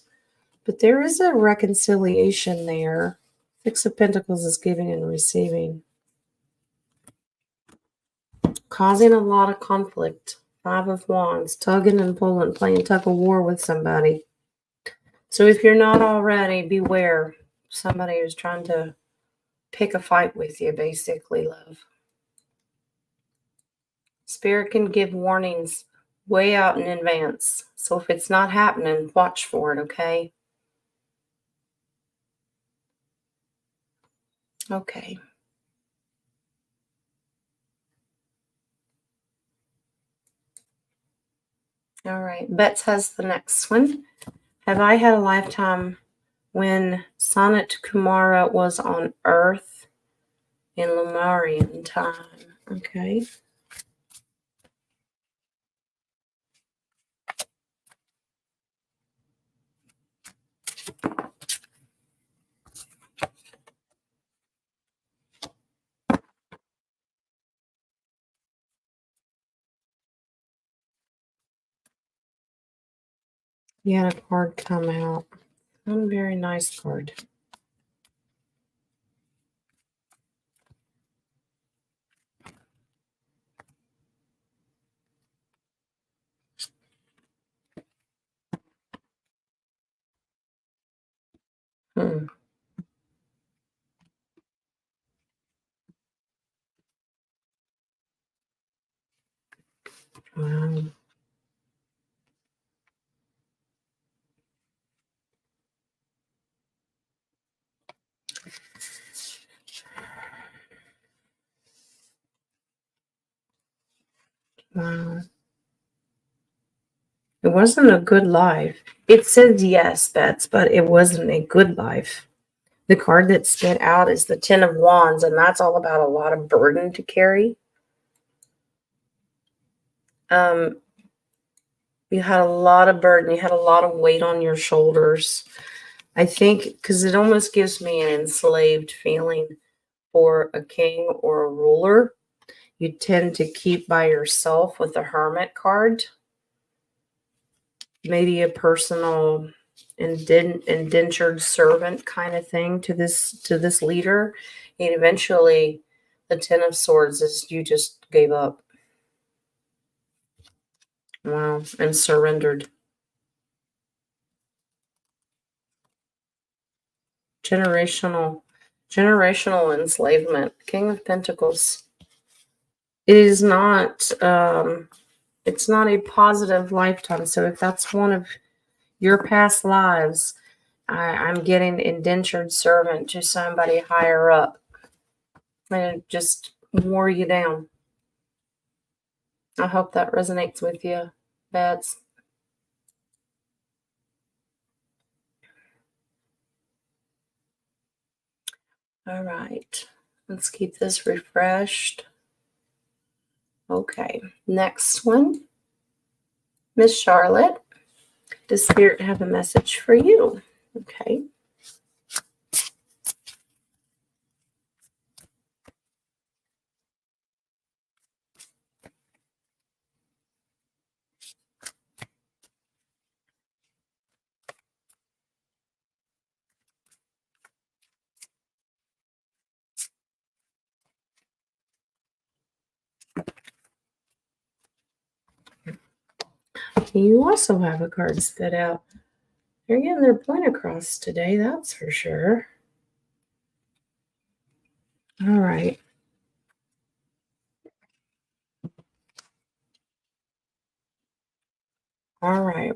but there is a reconciliation there. Six of Pentacles is giving and receiving, causing a lot of conflict. Five of Wands, tugging and pulling, playing tug of war with somebody. So if you're not already, beware. Somebody who's trying to pick a fight with you, basically, love. Spirit can give warnings way out in advance. So if it's not happening, watch for it, okay? Okay. All right. Bets has the next one. Have I had a lifetime when Sanat Kumara was on Earth in Lemurian time? Okay. You had a card come out. Not a very nice card. Hmm. Wow. Wow. It wasn't a good life. It says yes, Bets, but it wasn't a good life. The card that spit out is the Ten of Wands, and that's all about a lot of burden to carry. You had a lot of burden. You had a lot of weight on your shoulders. I think because it almost gives me an enslaved feeling for a king or a ruler. You tend to keep by yourself with the Hermit card. Maybe a personal indentured servant kind of thing to this leader, and eventually the Ten of Swords is you just gave up. Wow. And surrendered. Generational enslavement. King of Pentacles. It is not it's not a positive lifetime. So if that's one of your past lives, I'm getting indentured servant to somebody higher up. And it just wore you down. I hope that resonates with you, Bets. All right. Let's keep this refreshed. Okay, next one. Miss Charlotte, does Spirit have a message for you? Okay. You also have a card spit out. They're getting their point across today, that's for sure. All right. All right.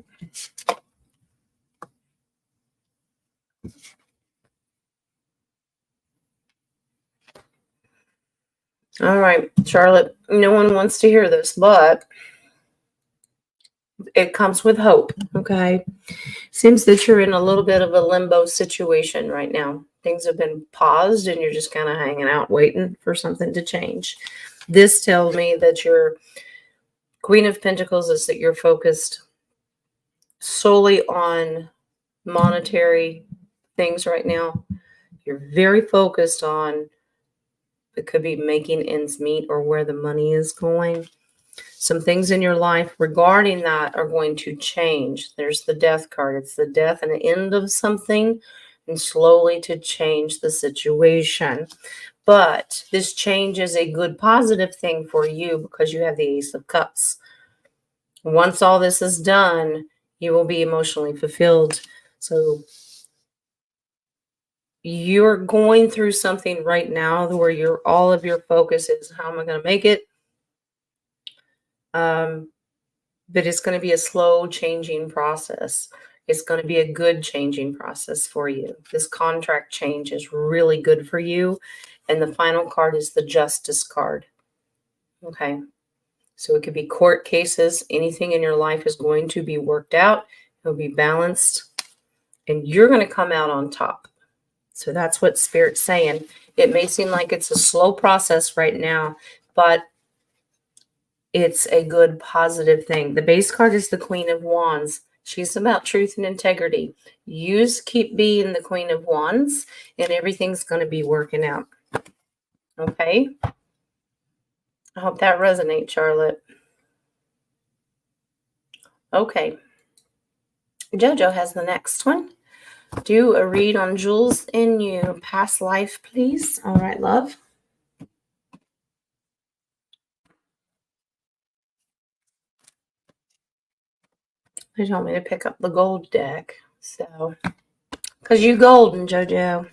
All right, Charlotte, no one wants to hear this, but it comes with hope, okay? Seems that you're in a little bit of a limbo situation right now. Things have been paused and you're just kind of hanging out waiting for something to change. This tells me that your Queen of Pentacles is that you're focused solely on monetary things right now. You're very focused on, it could be making ends meet or where the money is going. Some things in your life regarding that are going to change. There's the death card. It's the death and the end of something and slowly to change the situation. But this change is a good positive thing for you because you have the Ace of Cups. Once all this is done, you will be emotionally fulfilled. So you're going through something right now where all of your focus is how am I going to make it? But it's going to be a slow changing process. It's going to be a good changing process for you. This contract change is really good for you. And the final card is the Justice card. Okay. So it could be court cases. Anything in your life is going to be worked out. It'll be balanced. And you're going to come out on top. So that's what Spirit's saying. It may seem like it's a slow process right now, but it's a good, positive thing. The base card is the Queen of Wands. She's about truth and integrity. You just keep being the Queen of Wands, and everything's going to be working out. Okay? I hope that resonates, Charlotte. Okay. JoJo has the next one. Do a read on Jules in You. Past life, please. All right, love. They told me to pick up the gold deck. So, because you golden, JoJo.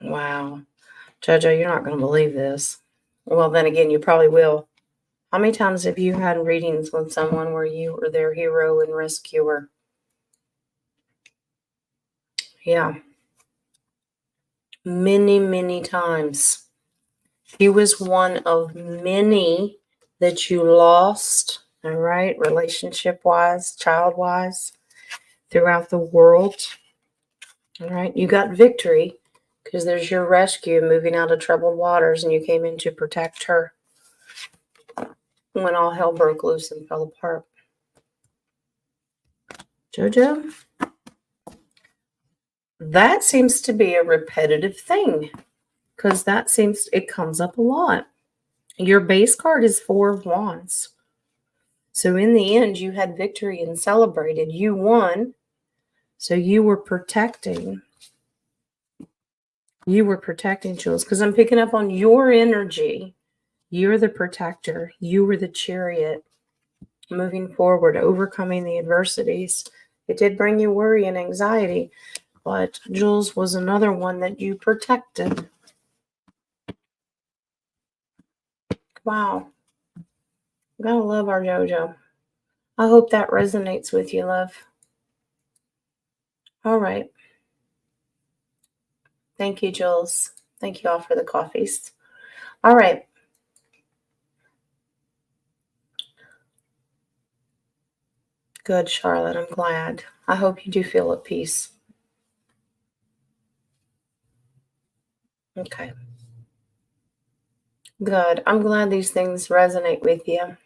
Wow. JoJo, you're not going to believe this. Well, then again, you probably will. How many times have you had readings with someone where you were their hero and rescuer? Yeah. Many, many times. He was one of many that you lost, all right, relationship-wise, child-wise, throughout the world. All right. You got victory because there's your rescue moving out of troubled waters, and you came in to protect her when all hell broke loose and fell apart. JoJo, that seems to be a repetitive thing because it comes up a lot. Your base card is 4 of Wands. So in the end, you had victory and celebrated. You won. So you were protecting. You were protecting, Jules, because I'm picking up on your energy. You're the protector. You were the chariot moving forward, overcoming the adversities. It did bring you worry and anxiety, but Jules was another one that you protected. Wow. Gotta love our JoJo. I hope that resonates with you, love. All right. Thank you, Jules. Thank you all for the coffees. All right. Good, Charlotte. I'm glad. I hope you do feel at peace. Okay. Good. I'm glad these things resonate with you.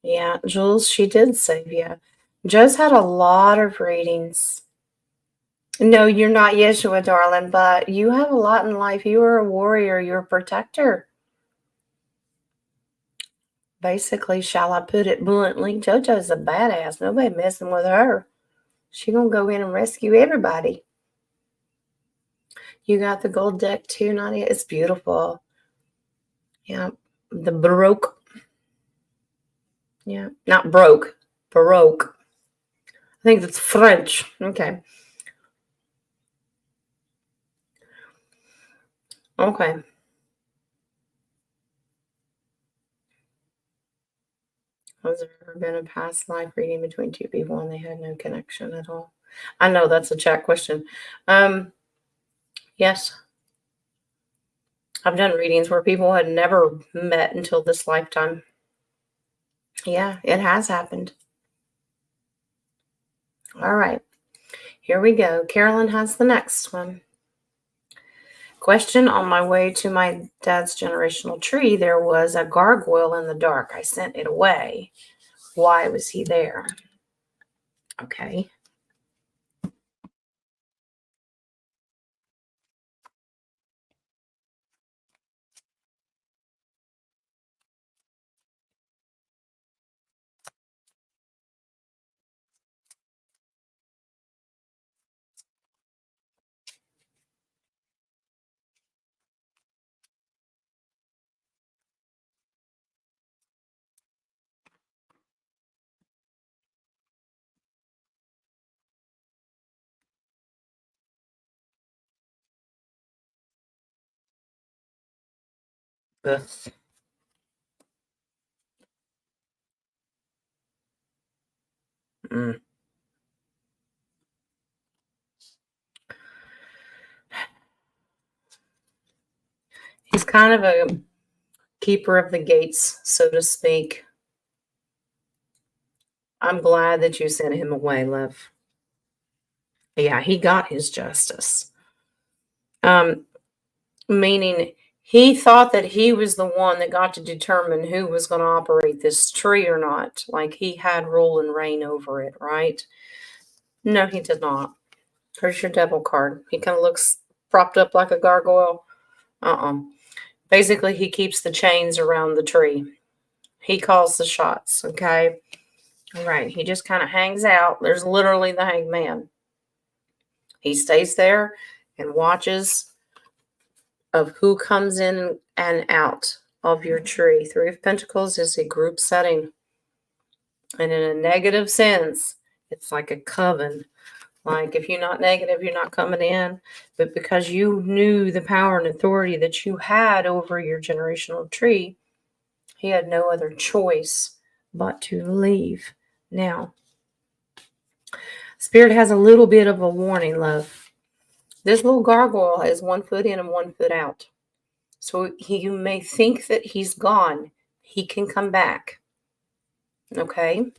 Yeah, Jules, she did save you. Joe's had a lot of readings. No, you're not Yeshua, darling, but you have a lot in life. You are a warrior. You're a protector. Basically, shall I put it bluntly, JoJo's a badass. Nobody messing with her. She gonna go in and rescue everybody. You got the gold deck too, Nadia. It's beautiful. Yeah, the Baroque. Yeah, not broke. Baroque. I think that's French. Okay. Okay. Has there ever been a past life reading between two people and they had no connection at all? I know that's a chat question. Yes. I've done readings where people had never met until this lifetime. Yeah, it has happened. All right. Here we go. Carolyn has the next one. Question: on my way to my dad's generational tree, there was a gargoyle in the dark. I sent it away. Why was he there? Okay. Ugh. Mm. He's kind of a keeper of the gates, so to speak. I'm glad that you sent him away, love. Yeah, he got his justice. Meaning he thought that he was the one that got to determine who was going to operate this tree or not. Like he had rule and reign over it, right? No, he did not. Here's your devil card. He kind of looks propped up like a gargoyle. Basically, he keeps the chains around the tree. He calls the shots, okay? All right, he just kind of hangs out. There's literally the hangman. He stays there and watches of who comes in and out of your tree. Three of Pentacles is a group setting. And in a negative sense, it's like a coven. Like if you're not negative, you're not coming in. But because you knew the power and authority that you had over your generational tree, he had no other choice but to leave. Now, Spirit has a little bit of a warning, love. This little gargoyle is 1 foot in and 1 foot out. So you may think that he's gone. He can come back. Okay?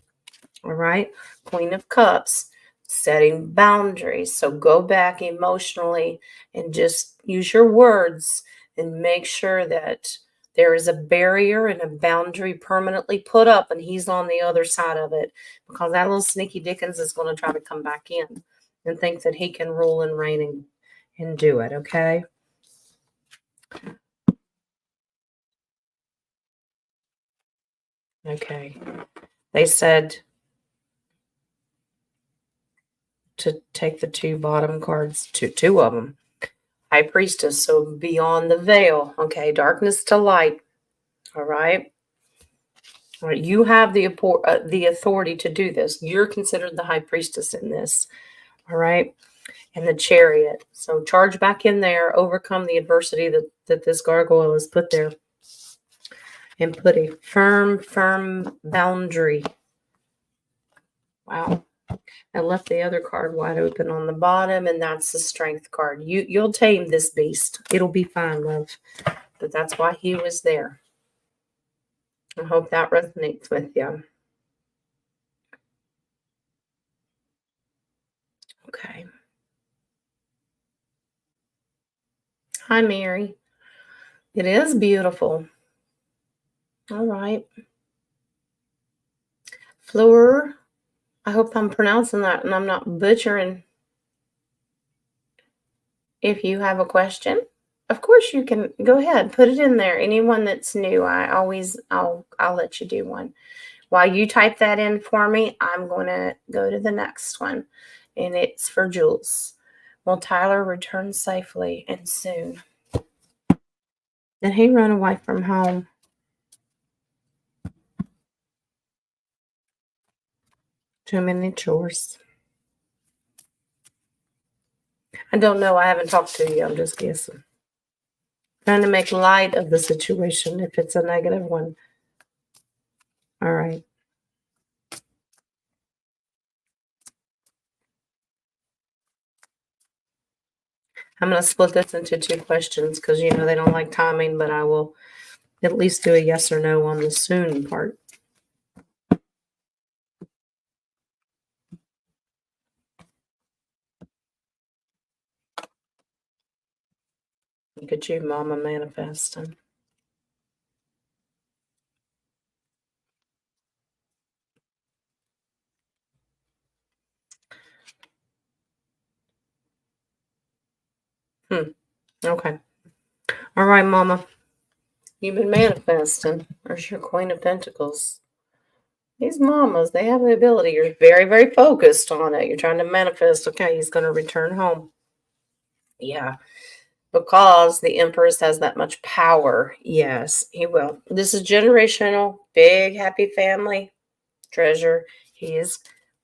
All right? Queen of Cups, setting boundaries. So go back emotionally and just use your words and make sure that there is a barrier and a boundary permanently put up and he's on the other side of it, because that little sneaky Dickens is going to try to come back in and think that he can rule and reign and do it. Okay? Okay. They said to take the two bottom cards, two of them. High priestess, so beyond the veil. Okay, darkness to light. All right. All right. You have the authority to do this. You're considered the high priestess in this. All right. And the chariot. So charge back in there, overcome the adversity that this gargoyle has put there, and put a firm boundary. Wow. I left the other card wide open on the bottom, and that's the strength card. You'll tame this beast. It'll be fine, love. But that's why he was there. I hope that resonates with you. Okay. Hi, Mary. It is beautiful. All right. Fleur. I hope I'm pronouncing that and I'm not butchering. If you have a question, of course you can go ahead, put it in there. Anyone that's new, I'll let you do one. While you type that in for me, I'm going to go to the next one, and it's for Jules. Will Tyler return safely and soon? Did he run away from home? Too many chores. I don't know. I haven't talked to you. I'm just guessing. Trying to make light of the situation if it's a negative one. All right. I'm going to split this into 2 questions because, they don't like timing, but I will at least do a yes or no on the soon part. Look at you, Mama, manifesting. Okay. All right, Mama. You've been manifesting. There's your Queen of Pentacles. These mamas, they have the ability. You're very, very focused on it. You're trying to manifest. Okay, he's going to return home. Yeah. Because the Empress has that much power. Yes, he will. This is generational. Big, happy family. Treasure. He is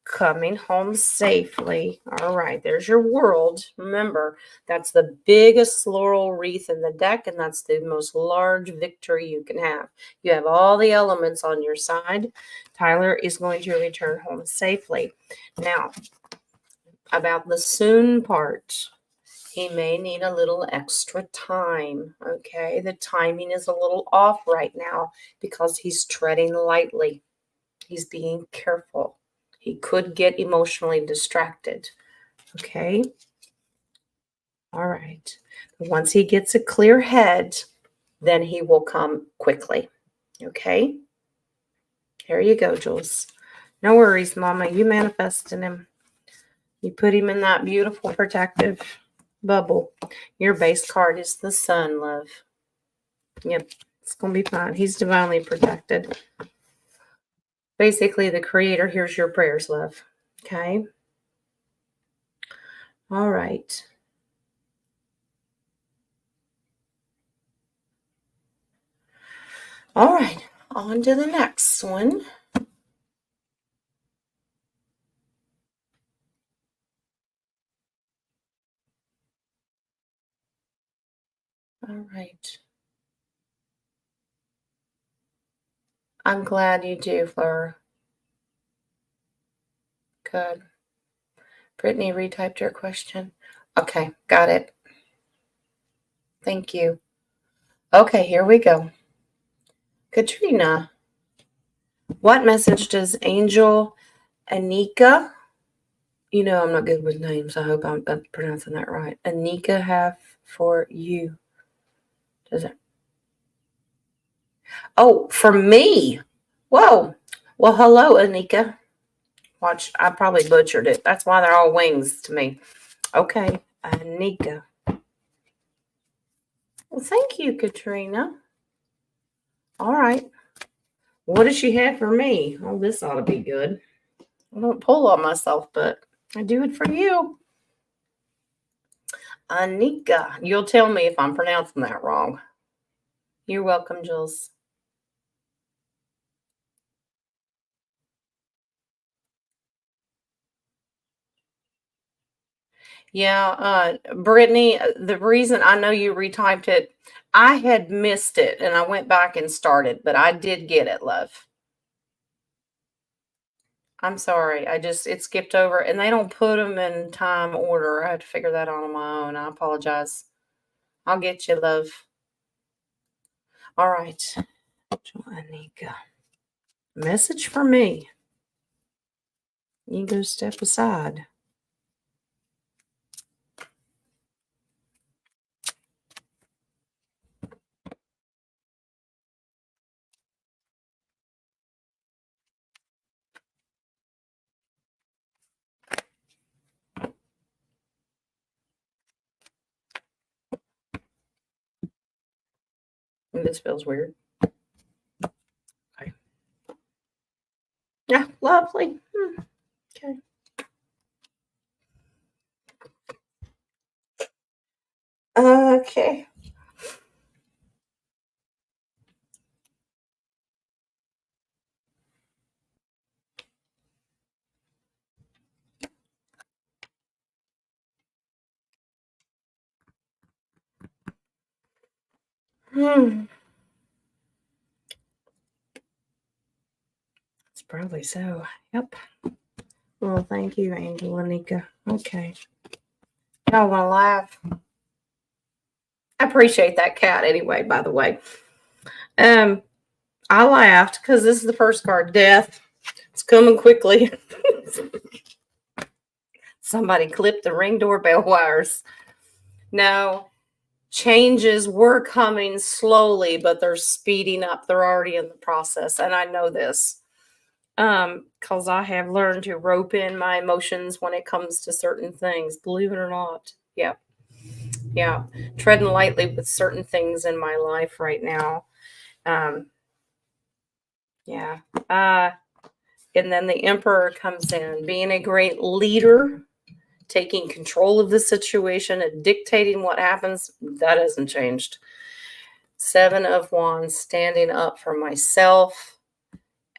coming home safely. All right, there's your world. Remember, that's the biggest laurel wreath in the deck, and that's the most large victory you can have. You have all the elements on your side. Tyler is going to return home safely. Now, about the soon part, he may need a little extra time. Okay, the timing is a little off right now because he's treading lightly. He's being careful. He could get emotionally distracted. Okay. All right. Once he gets a clear head, then he will come quickly. Okay. Here you go, Jules. No worries, Mama. You manifested him. You put him in that beautiful protective bubble. Your base card is the Sun, love. Yep. It's going to be fine. He's divinely protected. Basically, the Creator hears your prayers, love. Okay. All right. All right. On to the next one. All right. I'm glad you do, Fleur. Good. Brittany retyped your question. Okay, got it. Thank you. Okay, here we go. Katrina, what message does Angel Anika, I'm not good with names. I hope I'm pronouncing that right. Anika have for you? Does it? Oh, for me. Whoa. Well, hello, Anika. Watch, I probably butchered it. That's why they're all wings to me. Okay, Anika. Well, thank you, Katrina. All right. What does she have for me? Oh, this ought to be good. I don't pull on myself, but I do it for you. Anika. You'll tell me if I'm pronouncing that wrong. You're welcome, Jules. Yeah, Brittany, the reason I know you retyped it, I had missed it and I went back and started, but I did get it, love. I'm sorry. It skipped over and they don't put them in time order. I had to figure that out on my own. I apologize. I'll get you, love. All right. Anika. Message for me. You go step aside. This feels weird. Okay. Yeah, lovely. Okay. Okay. Hmm. It's probably so. Yep. Well, thank you, Angel and Nika. Okay. Y'all want to laugh? I appreciate that cat anyway, by the way. Um, I laughed because this is the first card, death. It's coming quickly. Somebody clipped the ring doorbell wires. No, changes were coming slowly, but they're speeding up. They're already in the process, and I know this. Because I have learned to rope in my emotions when it comes to certain things, believe it or not. Yeah. Yeah. Treading lightly with certain things in my life right now. Um, yeah. And then the Emperor comes in, being a great leader, taking control of the situation and dictating what happens. That hasn't changed. Seven of Wands, standing up for myself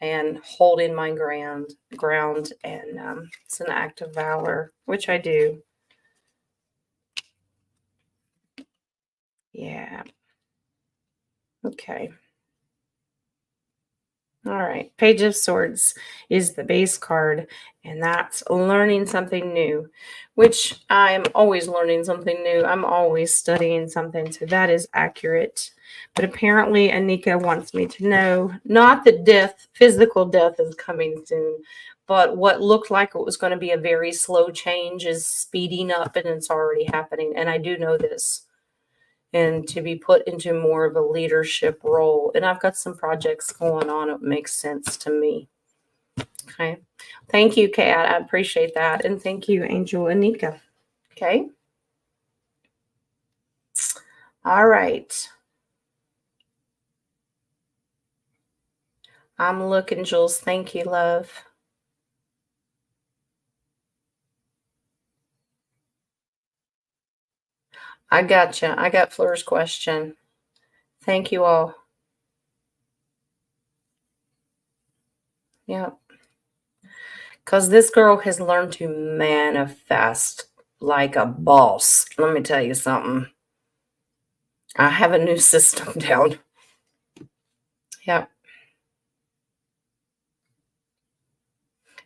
and holding my ground, and it's an act of valor, which I do. Yeah. Okay. All right. Page of Swords is the base card, and that's learning something new, which I'm always learning something new. I'm always studying something, so that is accurate. But apparently, Anika wants me to know not that death, physical death, is coming soon, but what looked like it was going to be a very slow change is speeding up, and it's already happening. And I do know this. And to be put into more of a leadership role. And I've got some projects going on. It makes sense to me. Okay. Thank you, Kat. I appreciate that. And thank you, Angel and Nika. Okay. All right. I'm looking, Jules. Thank you, love. I gotcha. I got Fleur's question. Thank you all. Yeah. Because this girl has learned to manifest like a boss. Let me tell you something. I have a new system down. Yeah.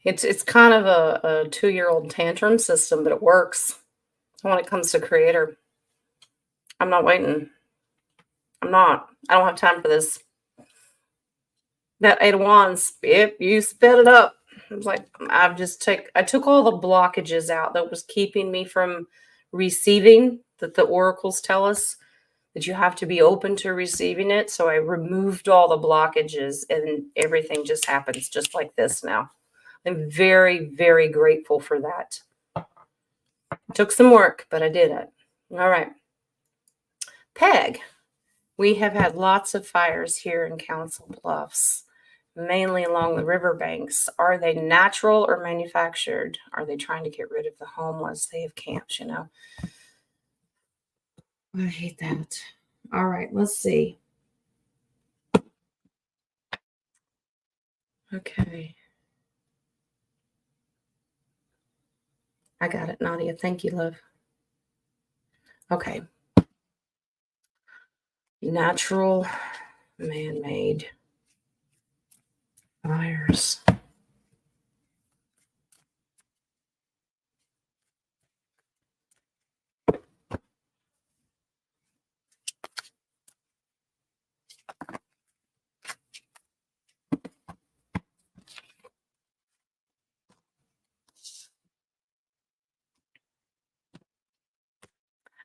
It's kind of a 2-year-old tantrum system, but it works when it comes to creator. I'm not waiting. I'm not. I don't have time for this. That 8 of Wands, you sped it up. It was like I took all the blockages out that was keeping me from receiving, that the oracles tell us that you have to be open to receiving it. So I removed all the blockages and everything just happens just like this now. I'm very, very grateful for that. It took some work, but I did it. All right. Peg. We have had lots of fires here in Council Bluffs, mainly along the riverbanks. Are they natural or manufactured? Are they trying to get rid of the homeless? They have camps, I hate that. All right, let's see. Okay. I got it, Nadia. Thank you, love. Okay. Natural, man-made fires.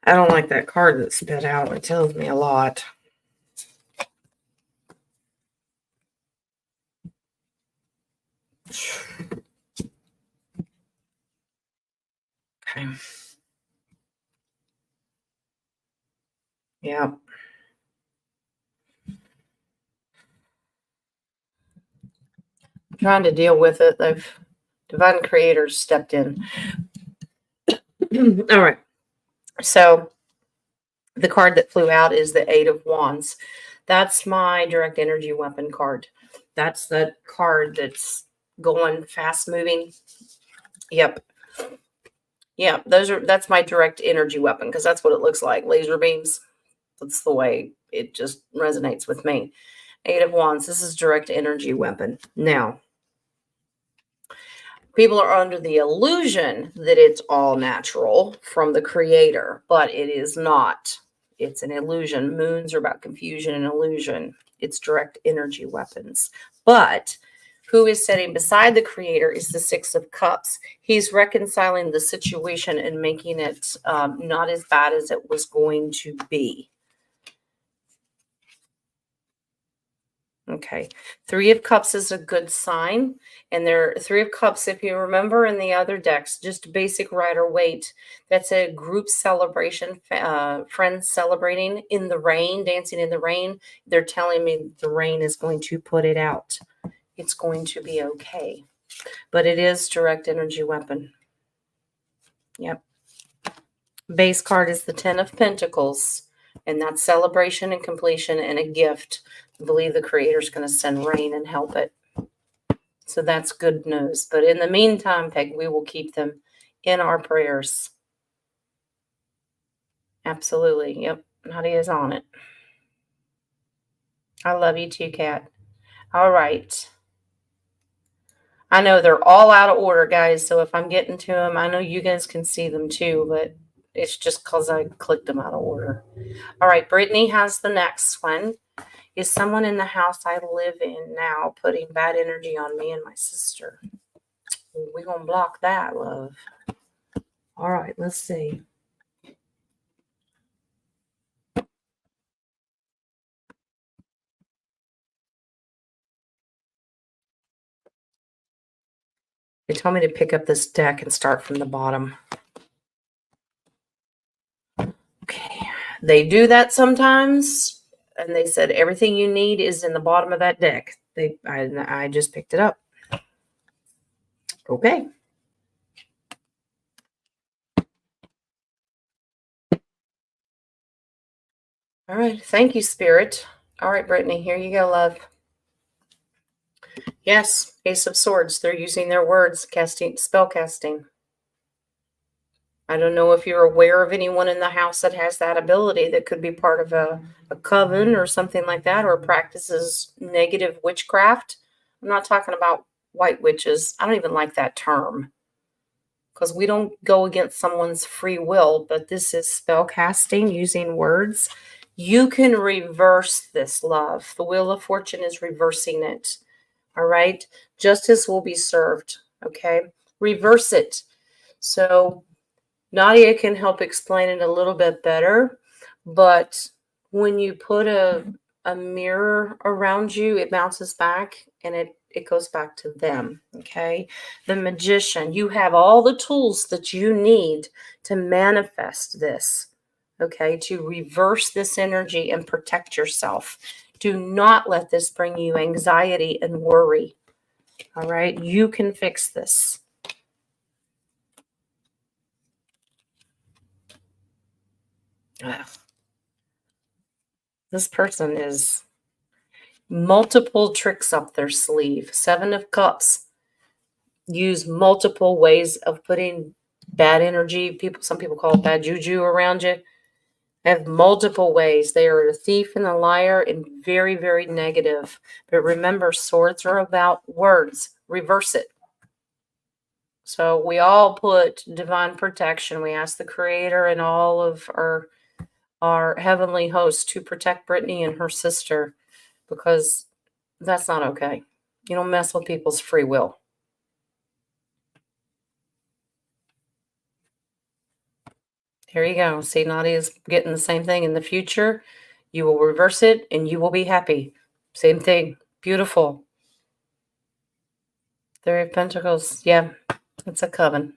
I don't like that card that spit out. It tells me a lot. Okay. Yeah. I'm trying to deal with it. Divine Creators stepped in. All right. So the card that flew out is the Eight of Wands. That's my direct energy weapon card. That's the card that's going fast moving. Yep. Yeah, that's my direct energy weapon because that's what it looks like. Laser beams. That's the way it just resonates with me. Eight of Wands. This is direct energy weapon. Now, people are under the illusion that it's all natural from the creator, but it is not. It's an illusion. Moons are about confusion and illusion. It's direct energy weapons. But who is sitting beside the creator is the Six of Cups. He's reconciling the situation and making it not as bad as it was going to be. Okay. Three of Cups is a good sign. And there, Three of Cups, if you remember in the other decks, just basic Rider Waite. That's a group celebration, friends celebrating in the rain, dancing in the rain. They're telling me the rain is going to put it out. It's going to be okay. But it is direct energy weapon. Yep. Base card is the Ten of Pentacles. And that's celebration and completion and a gift. I believe the creator's going to send rain and help it. So that's good news. But in the meantime, Peg, we will keep them in our prayers. Absolutely. Yep. Nadia's on it. I love you too, Kat. All right. I know they're all out of order, guys. So if I'm getting to them, I know you guys can see them too, but it's just because I clicked them out of order. All right. Brittany has the next one. Is someone in the house I live in now putting bad energy on me and my sister? We're going to block that, love. All right. Let's see. They told me to pick up this deck and start from the bottom. Okay. They do that sometimes. And they said everything you need is in the bottom of that deck. I just picked it up. Okay. All right. Thank you, Spirit. All right, Brittany, here you go, love. Yes, Ace of Swords. They're using their words, spell casting. I don't know if you're aware of anyone in the house that has that ability that could be part of a coven or something like that, or practices negative witchcraft. I'm not talking about white witches. I don't even like that term because we don't go against someone's free will, but this is spell casting using words. You can reverse this, love. The Wheel of Fortune is reversing it. All right. Justice will be served. Okay. Reverse it. So Nadia can help explain it a little bit better, but when you put a mirror around you, it bounces back and it goes back to them, okay? The Magician, you have all the tools that you need to manifest this, okay? To reverse this energy and protect yourself. Do not let this bring you anxiety and worry, all right? You can fix this. Ugh. This person is multiple tricks up their sleeve. Seven of Cups. Use multiple ways of putting bad energy. Some people call it bad juju around you. Have multiple ways. They are a thief and a liar and very, very negative. But remember, swords are about words. Reverse it. So we all put divine protection. We ask the Creator and all of our heavenly hosts to protect Brittany and her sister, because that's not okay. You don't mess with people's free will. Here you go. See, Nadia's getting the same thing. In the future, you will reverse it and you will be happy. Same thing. Beautiful. Three of Pentacles. Yeah, it's a coven.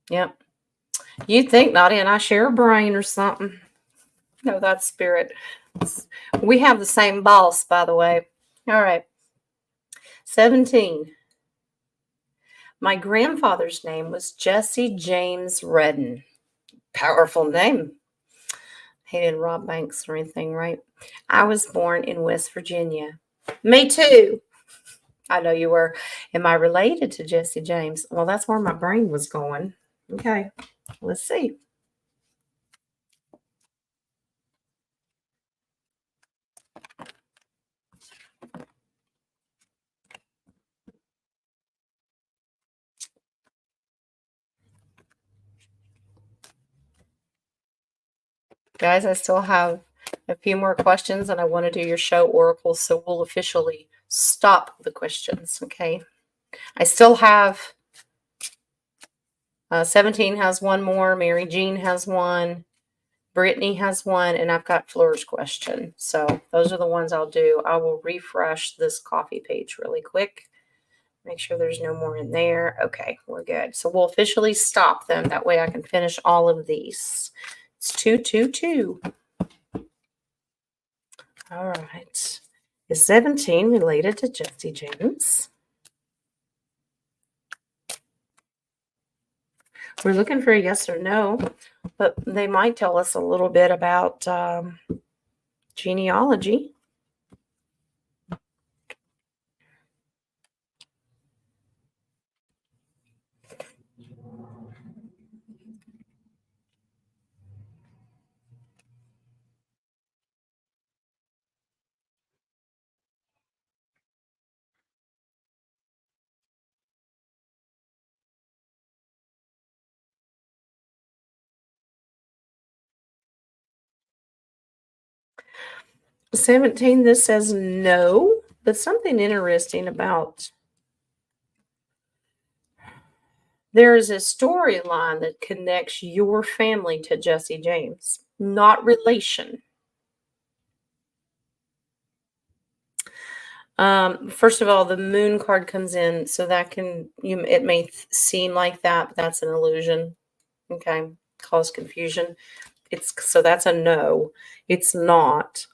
Yep. You'd think Nadia and I share a brain or something. No, that's spirit. We have the same boss, by the way. All right. 17. My grandfather's name was Jesse James Redden. Powerful name. He didn't rob banks or anything, right? I was born in West Virginia. Me too. I know you were. Am I related to Jesse James? Well, that's where my brain was going. Okay, let's see. Guys, I still have a few more questions and I want to do your show oracle, so we'll officially stop the questions, okay? I still have 17 has one more, Mary Jean has one, Brittany has one, and I've got Fleur's question. So those are the ones I'll do. I will refresh this coffee page really quick. Make sure there's no more in there. Okay, we're good. So we'll officially stop them. That way I can finish all of these. It's 222. All right. Is 17 related to Jesse James? We're looking for a yes or no, but they might tell us a little bit about genealogy. $17, this says no, but something interesting about there is a storyline that connects your family to Jesse James, not relation. First of all, the moon card comes in, so that it may seem like that, but that's an illusion. Okay, cause confusion. So that's a no. It's not.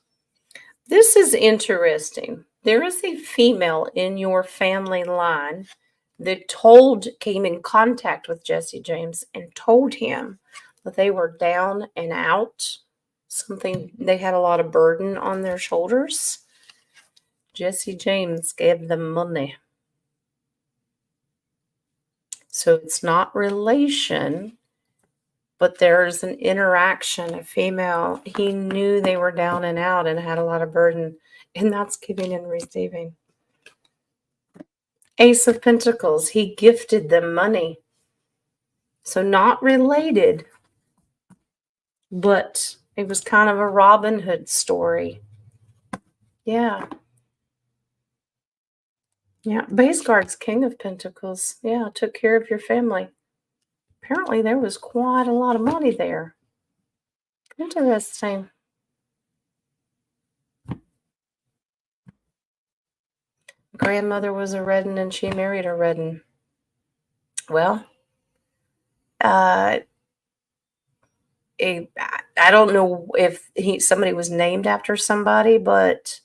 This is interesting. There is a female in your family line that came in contact with Jesse James and told him that they were down and out. They had a lot of burden on their shoulders. Jesse James gave them money. So it's not relation, but there's an interaction, a female. He knew they were down and out and had a lot of burden, and that's giving and receiving. Ace of Pentacles, he gifted them money. So not related, but it was kind of a Robin Hood story. Yeah. Yeah. Base card's King of Pentacles. Yeah, took care of your family. Apparently there was quite a lot of money there. Interesting. Grandmother was a Redden and she married a Redden. Well, I don't know if somebody was named after somebody, but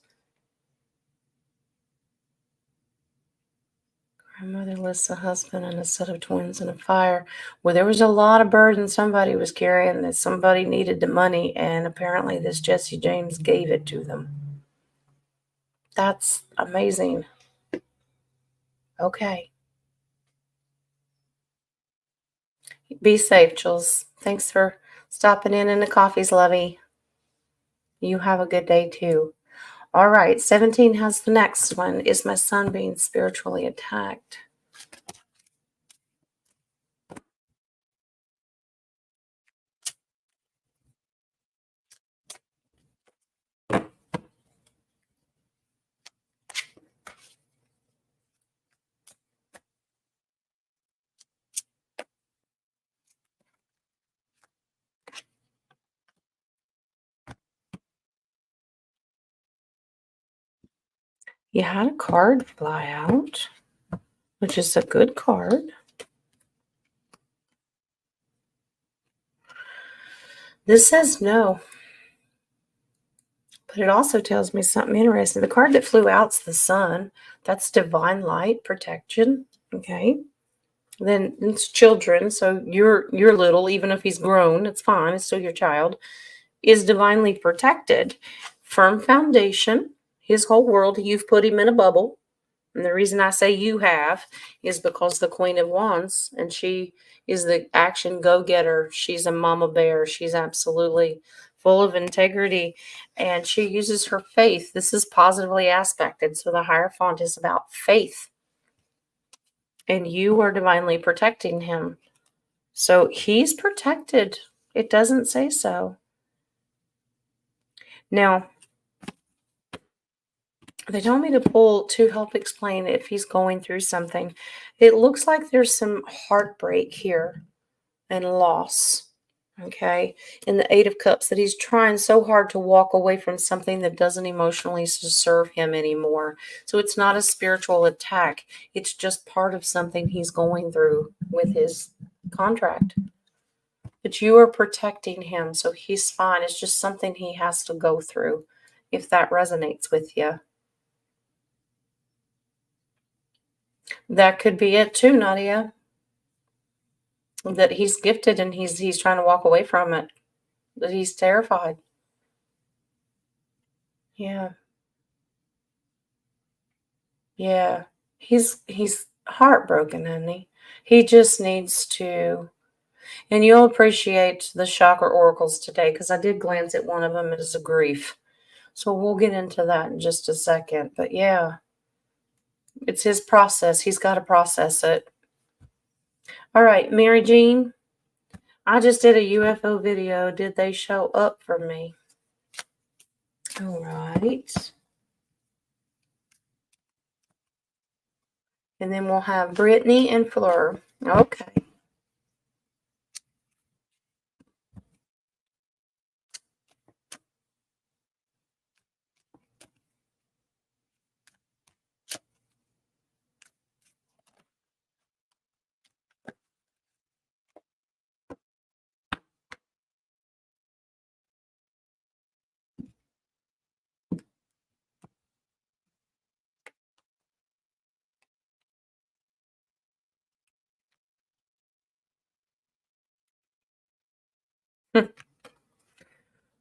My mother lists a husband and a set of twins in a fire. Well, there was a lot of burden somebody was carrying that somebody needed the money, and apparently this Jesse James gave it to them. That's amazing. Okay. Be safe, Jules. Thanks for stopping in the coffees, lovey. You have a good day too. All right, 17 has the next one. Is my son being spiritually attacked? You had a card fly out, which is a good card. This says no, but it also tells me something interesting. The card that flew out's the sun. That's divine light, protection. Okay. Then it's children, so you're little, even if he's grown, it's fine. It's still your child. Is divinely protected. Firm foundation. His whole world, you've put him in a bubble. And the reason I say you have is because the Queen of Wands, and she is the action go-getter. She's a mama bear. She's absolutely full of integrity, and she uses her faith. This is positively aspected. So the Hierophant is about faith, and you are divinely protecting him. So he's protected. It doesn't say so. Now, they told me to pull to help explain if he's going through something. It looks like there's some heartbreak here and loss. Okay. In the Eight of Cups, that he's trying so hard to walk away from something that doesn't emotionally serve him anymore. So it's not a spiritual attack. It's just part of something he's going through with his contract. But you are protecting him, so he's fine. It's just something he has to go through, if that resonates with you. That could be it too, Nadia. That he's gifted and he's trying to walk away from it. That he's terrified. Yeah. Yeah. He's heartbroken, isn't he? He just needs to, and you'll appreciate the chakra oracles today, because I did glance at one of them. It is a grief. So we'll get into that in just a second. But yeah, it's his process. He's got to process it. All right, Mary Jean, I just did a UFO video. Did they show up for me? All right. And then we'll have Brittany and Fleur. Okay.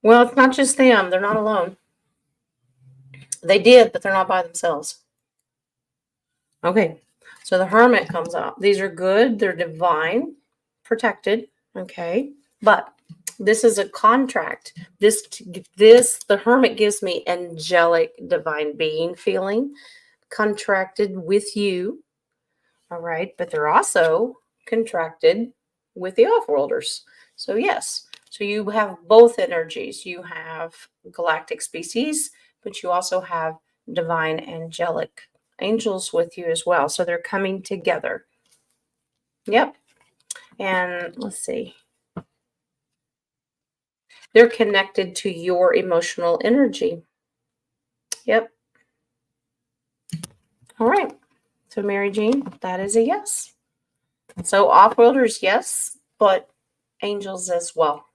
Well, it's not just them. They're not alone. They did, but they're not by themselves. Okay. So the Hermit comes up. These are good. They're divine, protected. Okay. But this is a contract. The Hermit gives me angelic divine being feeling, contracted with you. All right. But they're also contracted with the off-worlders. So yes. So you have both energies. You have galactic species, but you also have divine angelic angels with you as well. So they're coming together. Yep. And let's see. They're connected to your emotional energy. Yep. All right. So Mary Jean, that is a yes. So off-worlders, yes, but angels as well.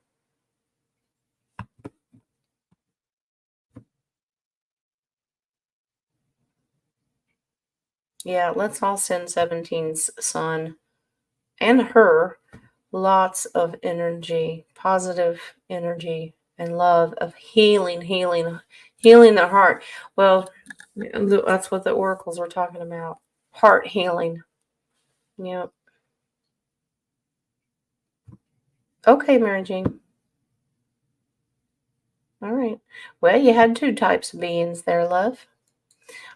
Yeah, let's all send 17's son and her lots of energy, positive energy and love of healing the heart. Well, that's what the oracles were talking about. Heart healing. Yep. Okay, Mary Jane. All right. Well, you had two types of beings there, love.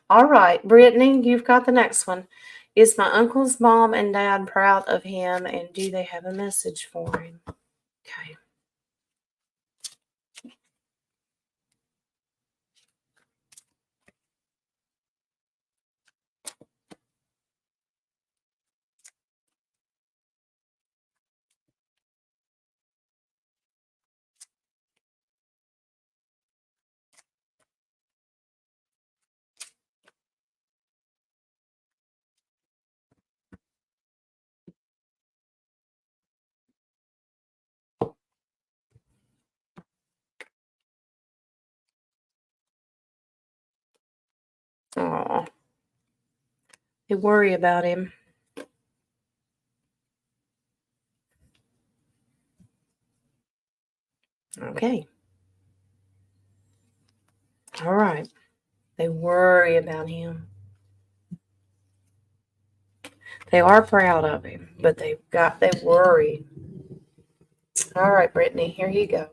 All right, Brittany, you've got the next one. Is my uncle's mom and dad proud of him, and do they have a message for him? Okay. Aw, they worry about him. Okay. All right. They worry about him. They are proud of him, but they worry. All right, Brittany, here you go.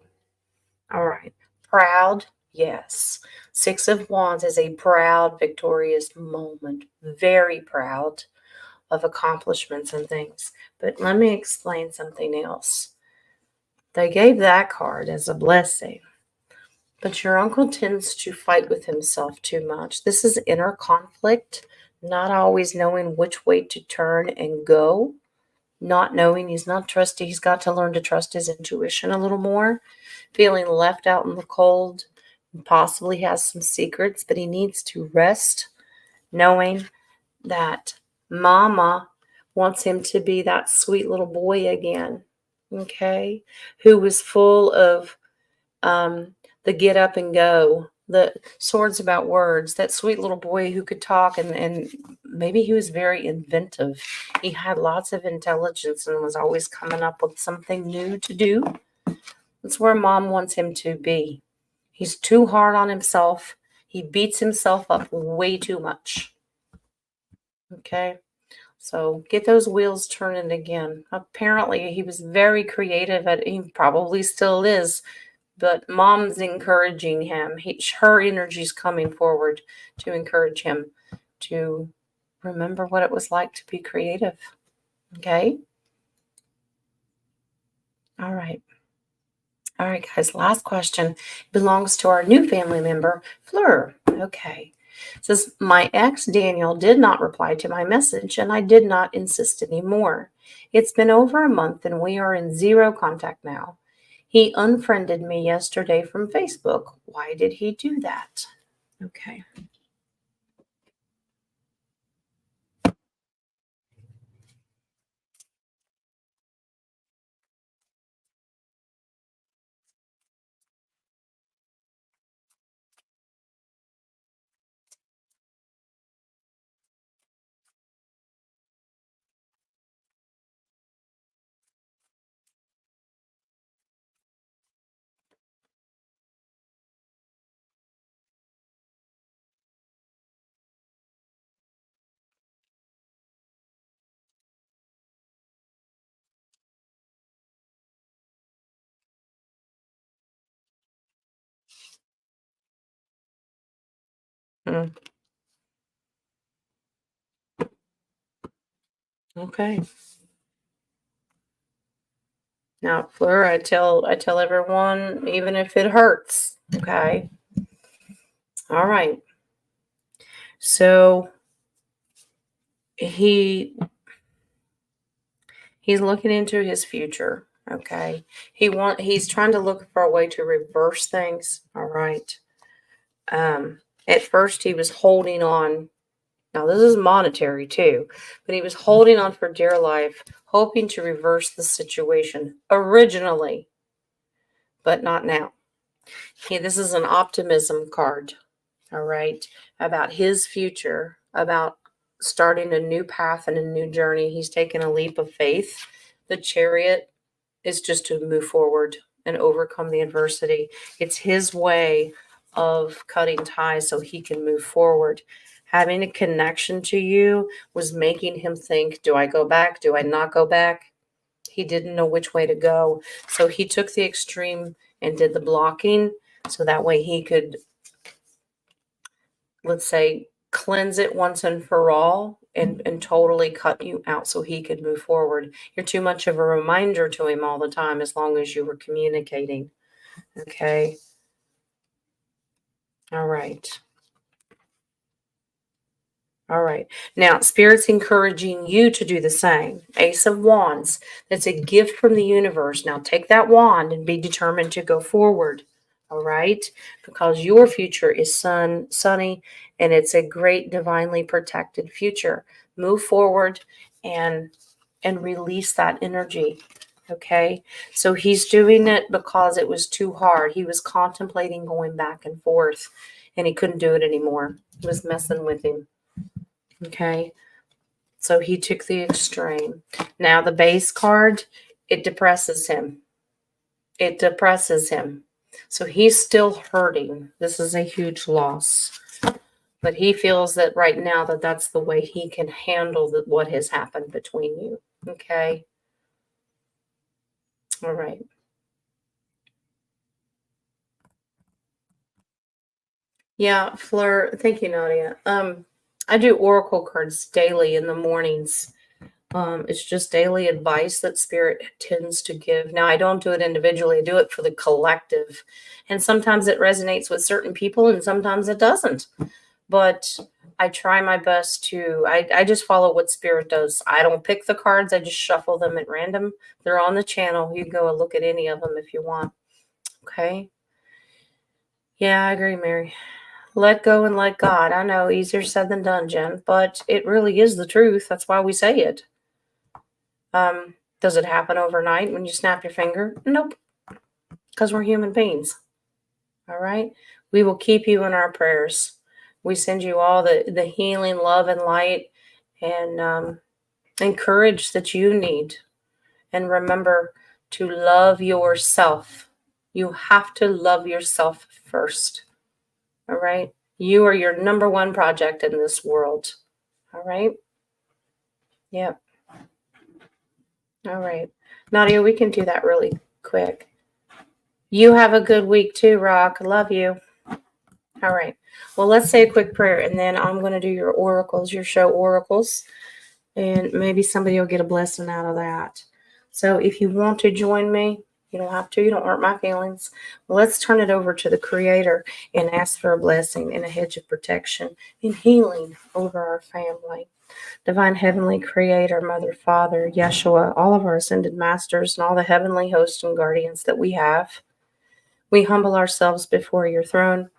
All right. Proud, yes. Six of Wands is a proud, victorious moment. Very proud of accomplishments and things. But let me explain something else. They gave that card as a blessing. But your uncle tends to fight with himself too much. This is inner conflict, not always knowing which way to turn and go, not knowing he's not trusty. He's got to learn to trust his intuition a little more, feeling left out in the cold, possibly has some secrets, but he needs to rest, knowing that mama wants him to be that sweet little boy again, okay, who was full of the get up and go, the swords about words, that sweet little boy who could talk and maybe he was very inventive. He had lots of intelligence and was always coming up with something new to do. That's where mom wants him to be. He's too hard on himself. He beats himself up way too much. Okay. So get those wheels turning again. Apparently, he was very creative. He probably still is, but mom's encouraging him. Her energy's coming forward to encourage him to remember what it was like to be creative. Okay. All right. All right, guys. Last question belongs to our new family member, Fleur. Okay. It says, my ex, Daniel, did not reply to my message, and I did not insist anymore. It's been over a month, and we are in zero contact now. He unfriended me yesterday from Facebook. Why did he do that? Okay. Mm, okay. Now, Fleur, I tell everyone, even if it hurts. Okay. All right. So he he's looking into his future. Okay. He's trying to look for a way to reverse things. All right. At first he was holding on. Now this is monetary too, but he was holding on for dear life, hoping to reverse the situation originally, but not now. This is an optimism card. All right. About his future, about starting a new path and a new journey. He's taken a leap of faith. The Chariot is just to move forward and overcome the adversity. It's his way of cutting ties so he can move forward. Having a connection to you was making him think, do I go back? Do I not go back? He didn't know which way to go. So he took the extreme and did the blocking so that way he could, let's say, cleanse it once and for all and totally cut you out so he could move forward. You're too much of a reminder to him all the time as long as you were communicating. Okay. All right. All right. Now, Spirit's encouraging you to do the same. Ace of Wands. That's a gift from the universe. Now, take that wand and be determined to go forward. All right? Because your future is sunny, and it's a great divinely protected future. Move forward and release that energy. Okay? So he's doing it because it was too hard. He was contemplating going back and forth, and he couldn't do it anymore. It was messing with him. Okay, so he took the extreme. Now the base card, it depresses him. It depresses him. So he's still hurting. This is a huge loss. But he feels that right now that's the way he can handle what has happened between you. Okay. All right. Yeah, Fleur, thank you, Nadia. I do oracle cards daily in the mornings. It's just daily advice that Spirit tends to give. Now, I don't do it individually. I do it for the collective. And sometimes it resonates with certain people and sometimes it doesn't. But I try my best to, I just follow what Spirit does. I don't pick the cards. I just shuffle them at random. They're on the channel. You can go and look at any of them if you want. Okay? Yeah, I agree, Mary. Let go and let God. I know, easier said than done, Jen, but it really is the truth. That's why we say it. Does it happen overnight when you snap your finger? Nope, because we're human beings. All right? We will keep you in our prayers. We send you all the healing, love, and light and encourage that you need. And remember to love yourself. You have to love yourself first. All right? You are your number one project in this world. All right? Yep. All right. Nadia, we can do that really quick. You have a good week too, Rock. Love you. All right. Well, let's say a quick prayer, and then I'm going to do your oracles, your show oracles, and maybe somebody will get a blessing out of that. So if you want to join me, you don't have to. You don't hurt my feelings. Well, let's turn it over to the Creator and ask for a blessing and a hedge of protection and healing over our family. Divine Heavenly Creator, Mother, Father, Yeshua, all of our ascended masters, and all the heavenly hosts and guardians that we have, we humble ourselves before your throne,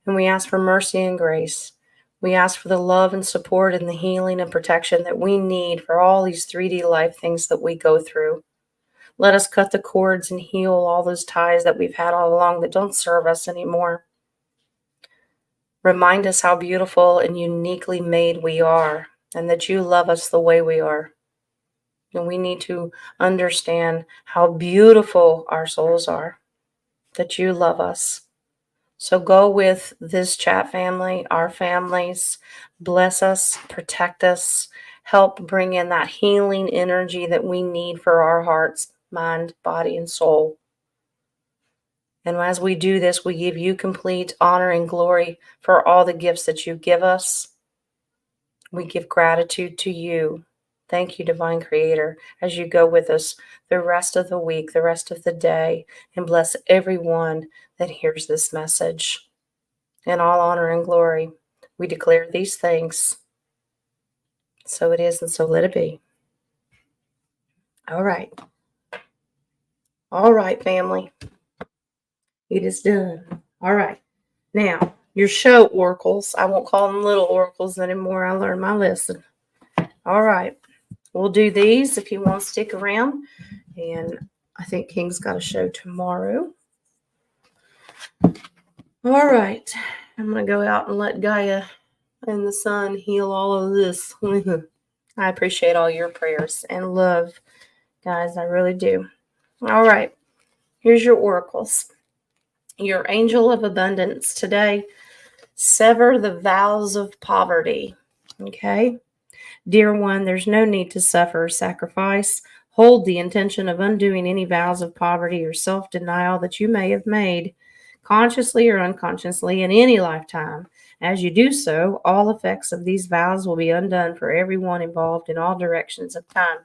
and we ask for mercy and grace. We ask for the love and support and the healing and protection that we need for all these 3D life things that we go through. Let us cut the cords and heal all those ties that we've had all along that don't serve us anymore. Remind us how beautiful and uniquely made we are, and that you love us the way we are. And we need to understand how beautiful our souls are, that you love us. So go with this chat family, our families, bless us, protect us, help bring in that healing energy that we need for our hearts, mind, body, and soul. And as we do this, we give you complete honor and glory for all the gifts that you give us. We give gratitude to you. Thank you, Divine Creator, as you go with us the rest of the week, the rest of the day, and bless everyone that hears this message. In all honor and glory, we declare these things. So it is, and so let it be. All right. All right, family. It is done. All right. Now, your show oracles. I won't call them little oracles anymore. I learned my lesson. All right. We'll do these if you want to stick around. And I think King's got a show tomorrow. All right. I'm going to go out and let Gaia and the sun heal all of this. I appreciate all your prayers and love, guys. I really do. All right. Here's your oracles. Your angel of abundance today. Sever the vows of poverty. Okay. Dear one, there's no need to suffer or sacrifice. Hold the intention of undoing any vows of poverty or self-denial that you may have made, consciously or unconsciously, in any lifetime. As you do so, all effects of these vows will be undone for everyone involved in all directions of time.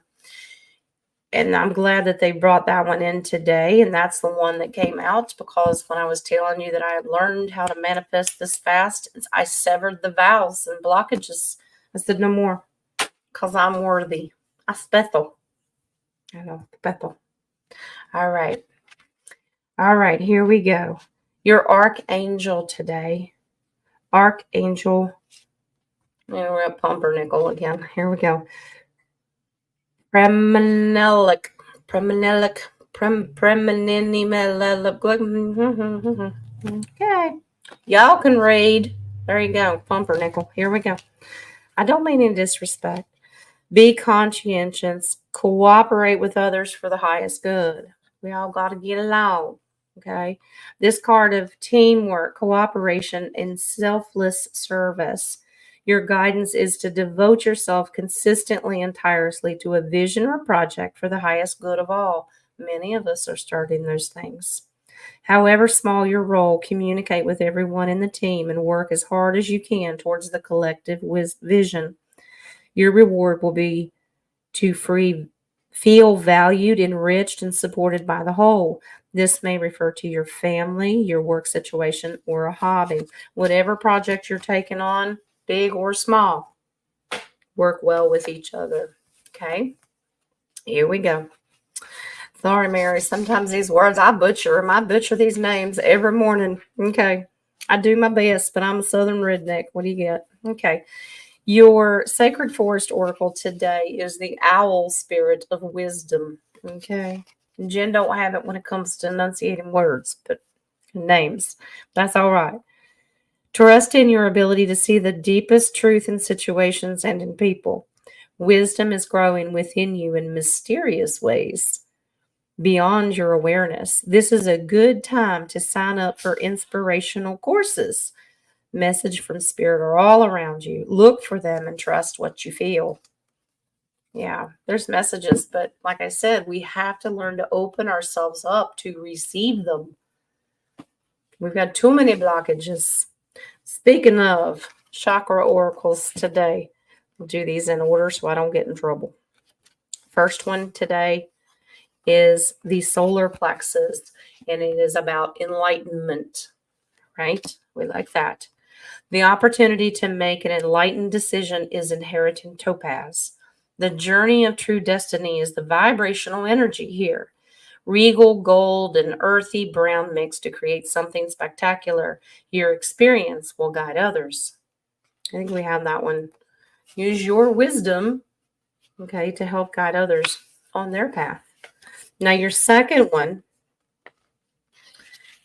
And I'm glad that they brought that one in today, and that's the one that came out, because when I was telling you that I had learned how to manifest this fast, I severed the vows and blockages. I said, no more, because I'm worthy. I'm special. I know, special. All right. All right, here we go. Your archangel today. Archangel. And we're at pumpernickel again. Here we go. Premanelic. Okay. Y'all can read. There you go. Pumpernickel. Here we go. I don't mean any disrespect. Be conscientious. Cooperate with others for the highest good. We all got to get along. Okay. This card of teamwork, cooperation, and selfless service. Your guidance is to devote yourself consistently and tirelessly to a vision or project for the highest good of all. Many of us are starting those things. However small your role, communicate with everyone in the team and work as hard as you can towards the collective vision. Your reward will be to feel valued, enriched, and supported by the whole. This may refer to your family, your work situation, or a hobby. Whatever project you're taking on, big or small, work well with each other. Okay? Here we go. Sorry, Mary. Sometimes these words I butcher them. I butcher these names every morning. Okay. I do my best, but I'm a Southern redneck. What do you get? Okay. Your sacred forest oracle today is the owl spirit of wisdom. Okay. Jen don't have it when it comes to enunciating words, but names. That's all right. Trust in your ability to see the deepest truth in situations and in people. Wisdom is growing within you in mysterious ways beyond your awareness. This is a good time to sign up for inspirational courses. Message from spirit are all around you. Look for them and trust what you feel. Yeah, there's messages, but like I said, we have to learn to open ourselves up to receive them. We've got too many blockages. Speaking of chakra oracles today, we'll do these in order so I don't get in trouble. First one today is the solar plexus, and it is about enlightenment, right? We like that. The opportunity to make an enlightened decision is inherent in topaz. The journey of true destiny is the vibrational energy here. Regal gold and earthy brown mix to create something spectacular. Your experience will guide others. I think we have that one. Use your wisdom, okay, to help guide others on their path. Now, your second one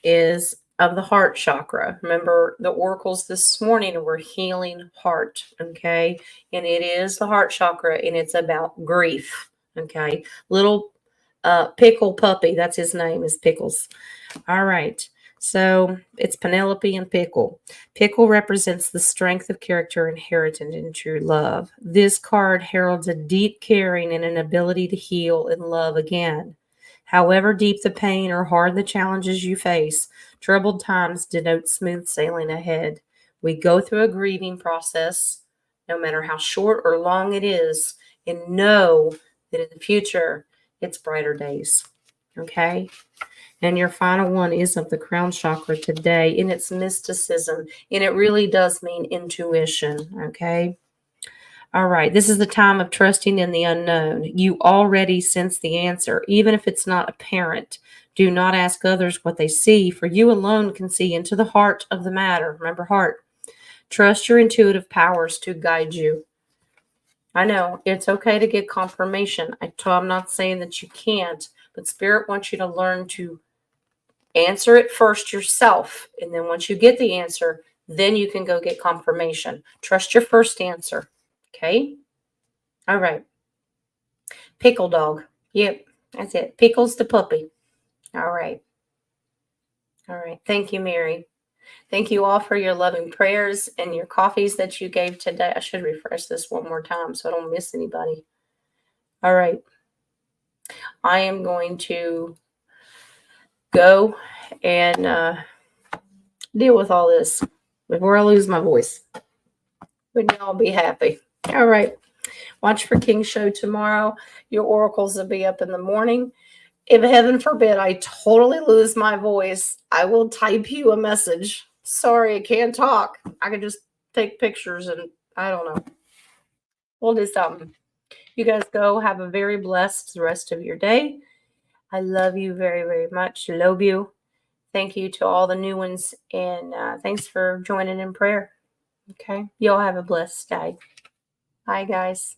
is of the heart chakra. Remember, the oracles this morning were healing heart, okay? And it is the heart chakra, and it's about grief, okay? Little Pickle puppy, that's his name, is Pickles. All right. So it's Penelope and Pickle. Pickle represents the strength of character inherited in true love. This card heralds a deep caring and an ability to heal and love again. However deep the pain or hard the challenges you face, troubled times denote smooth sailing ahead. We go through a grieving process, no matter how short or long it is, and know that in the future, it's brighter days. Okay? And your final one is of the crown chakra today, and it's mysticism, and it really does mean intuition. Okay? All right, this is the time of trusting in the unknown. You already sense the answer, even if it's not apparent. Do not ask others what they see, for you alone can see into the heart of the matter. Remember, heart. Trust your intuitive powers to guide you. I know it's okay to get confirmation. I'm not saying that you can't, but Spirit wants you to learn to answer it first yourself. And then once you get the answer, Then you can go get confirmation. Trust your first answer. Okay? All right. Pickle dog. Yep, that's it. Pickles the puppy. All right. All right. Thank you, Mary. Thank you all for your loving prayers and your coffees that you gave today. I should refresh this one more time so I don't miss anybody. All right. I am going to go and deal with all this before I lose my voice. Wouldn't y'all be happy? All right. Watch for King's Show tomorrow. Your oracles will be up in the morning. If heaven forbid I totally lose my voice, I will type you a message. Sorry, I can't talk. I can just take pictures and I don't know. We'll do something. You guys go have a very blessed rest of your day. I love you very, very much. Love you. Thank you to all the new ones. And thanks for joining in prayer. Okay. Y'all have a blessed day. Bye, guys.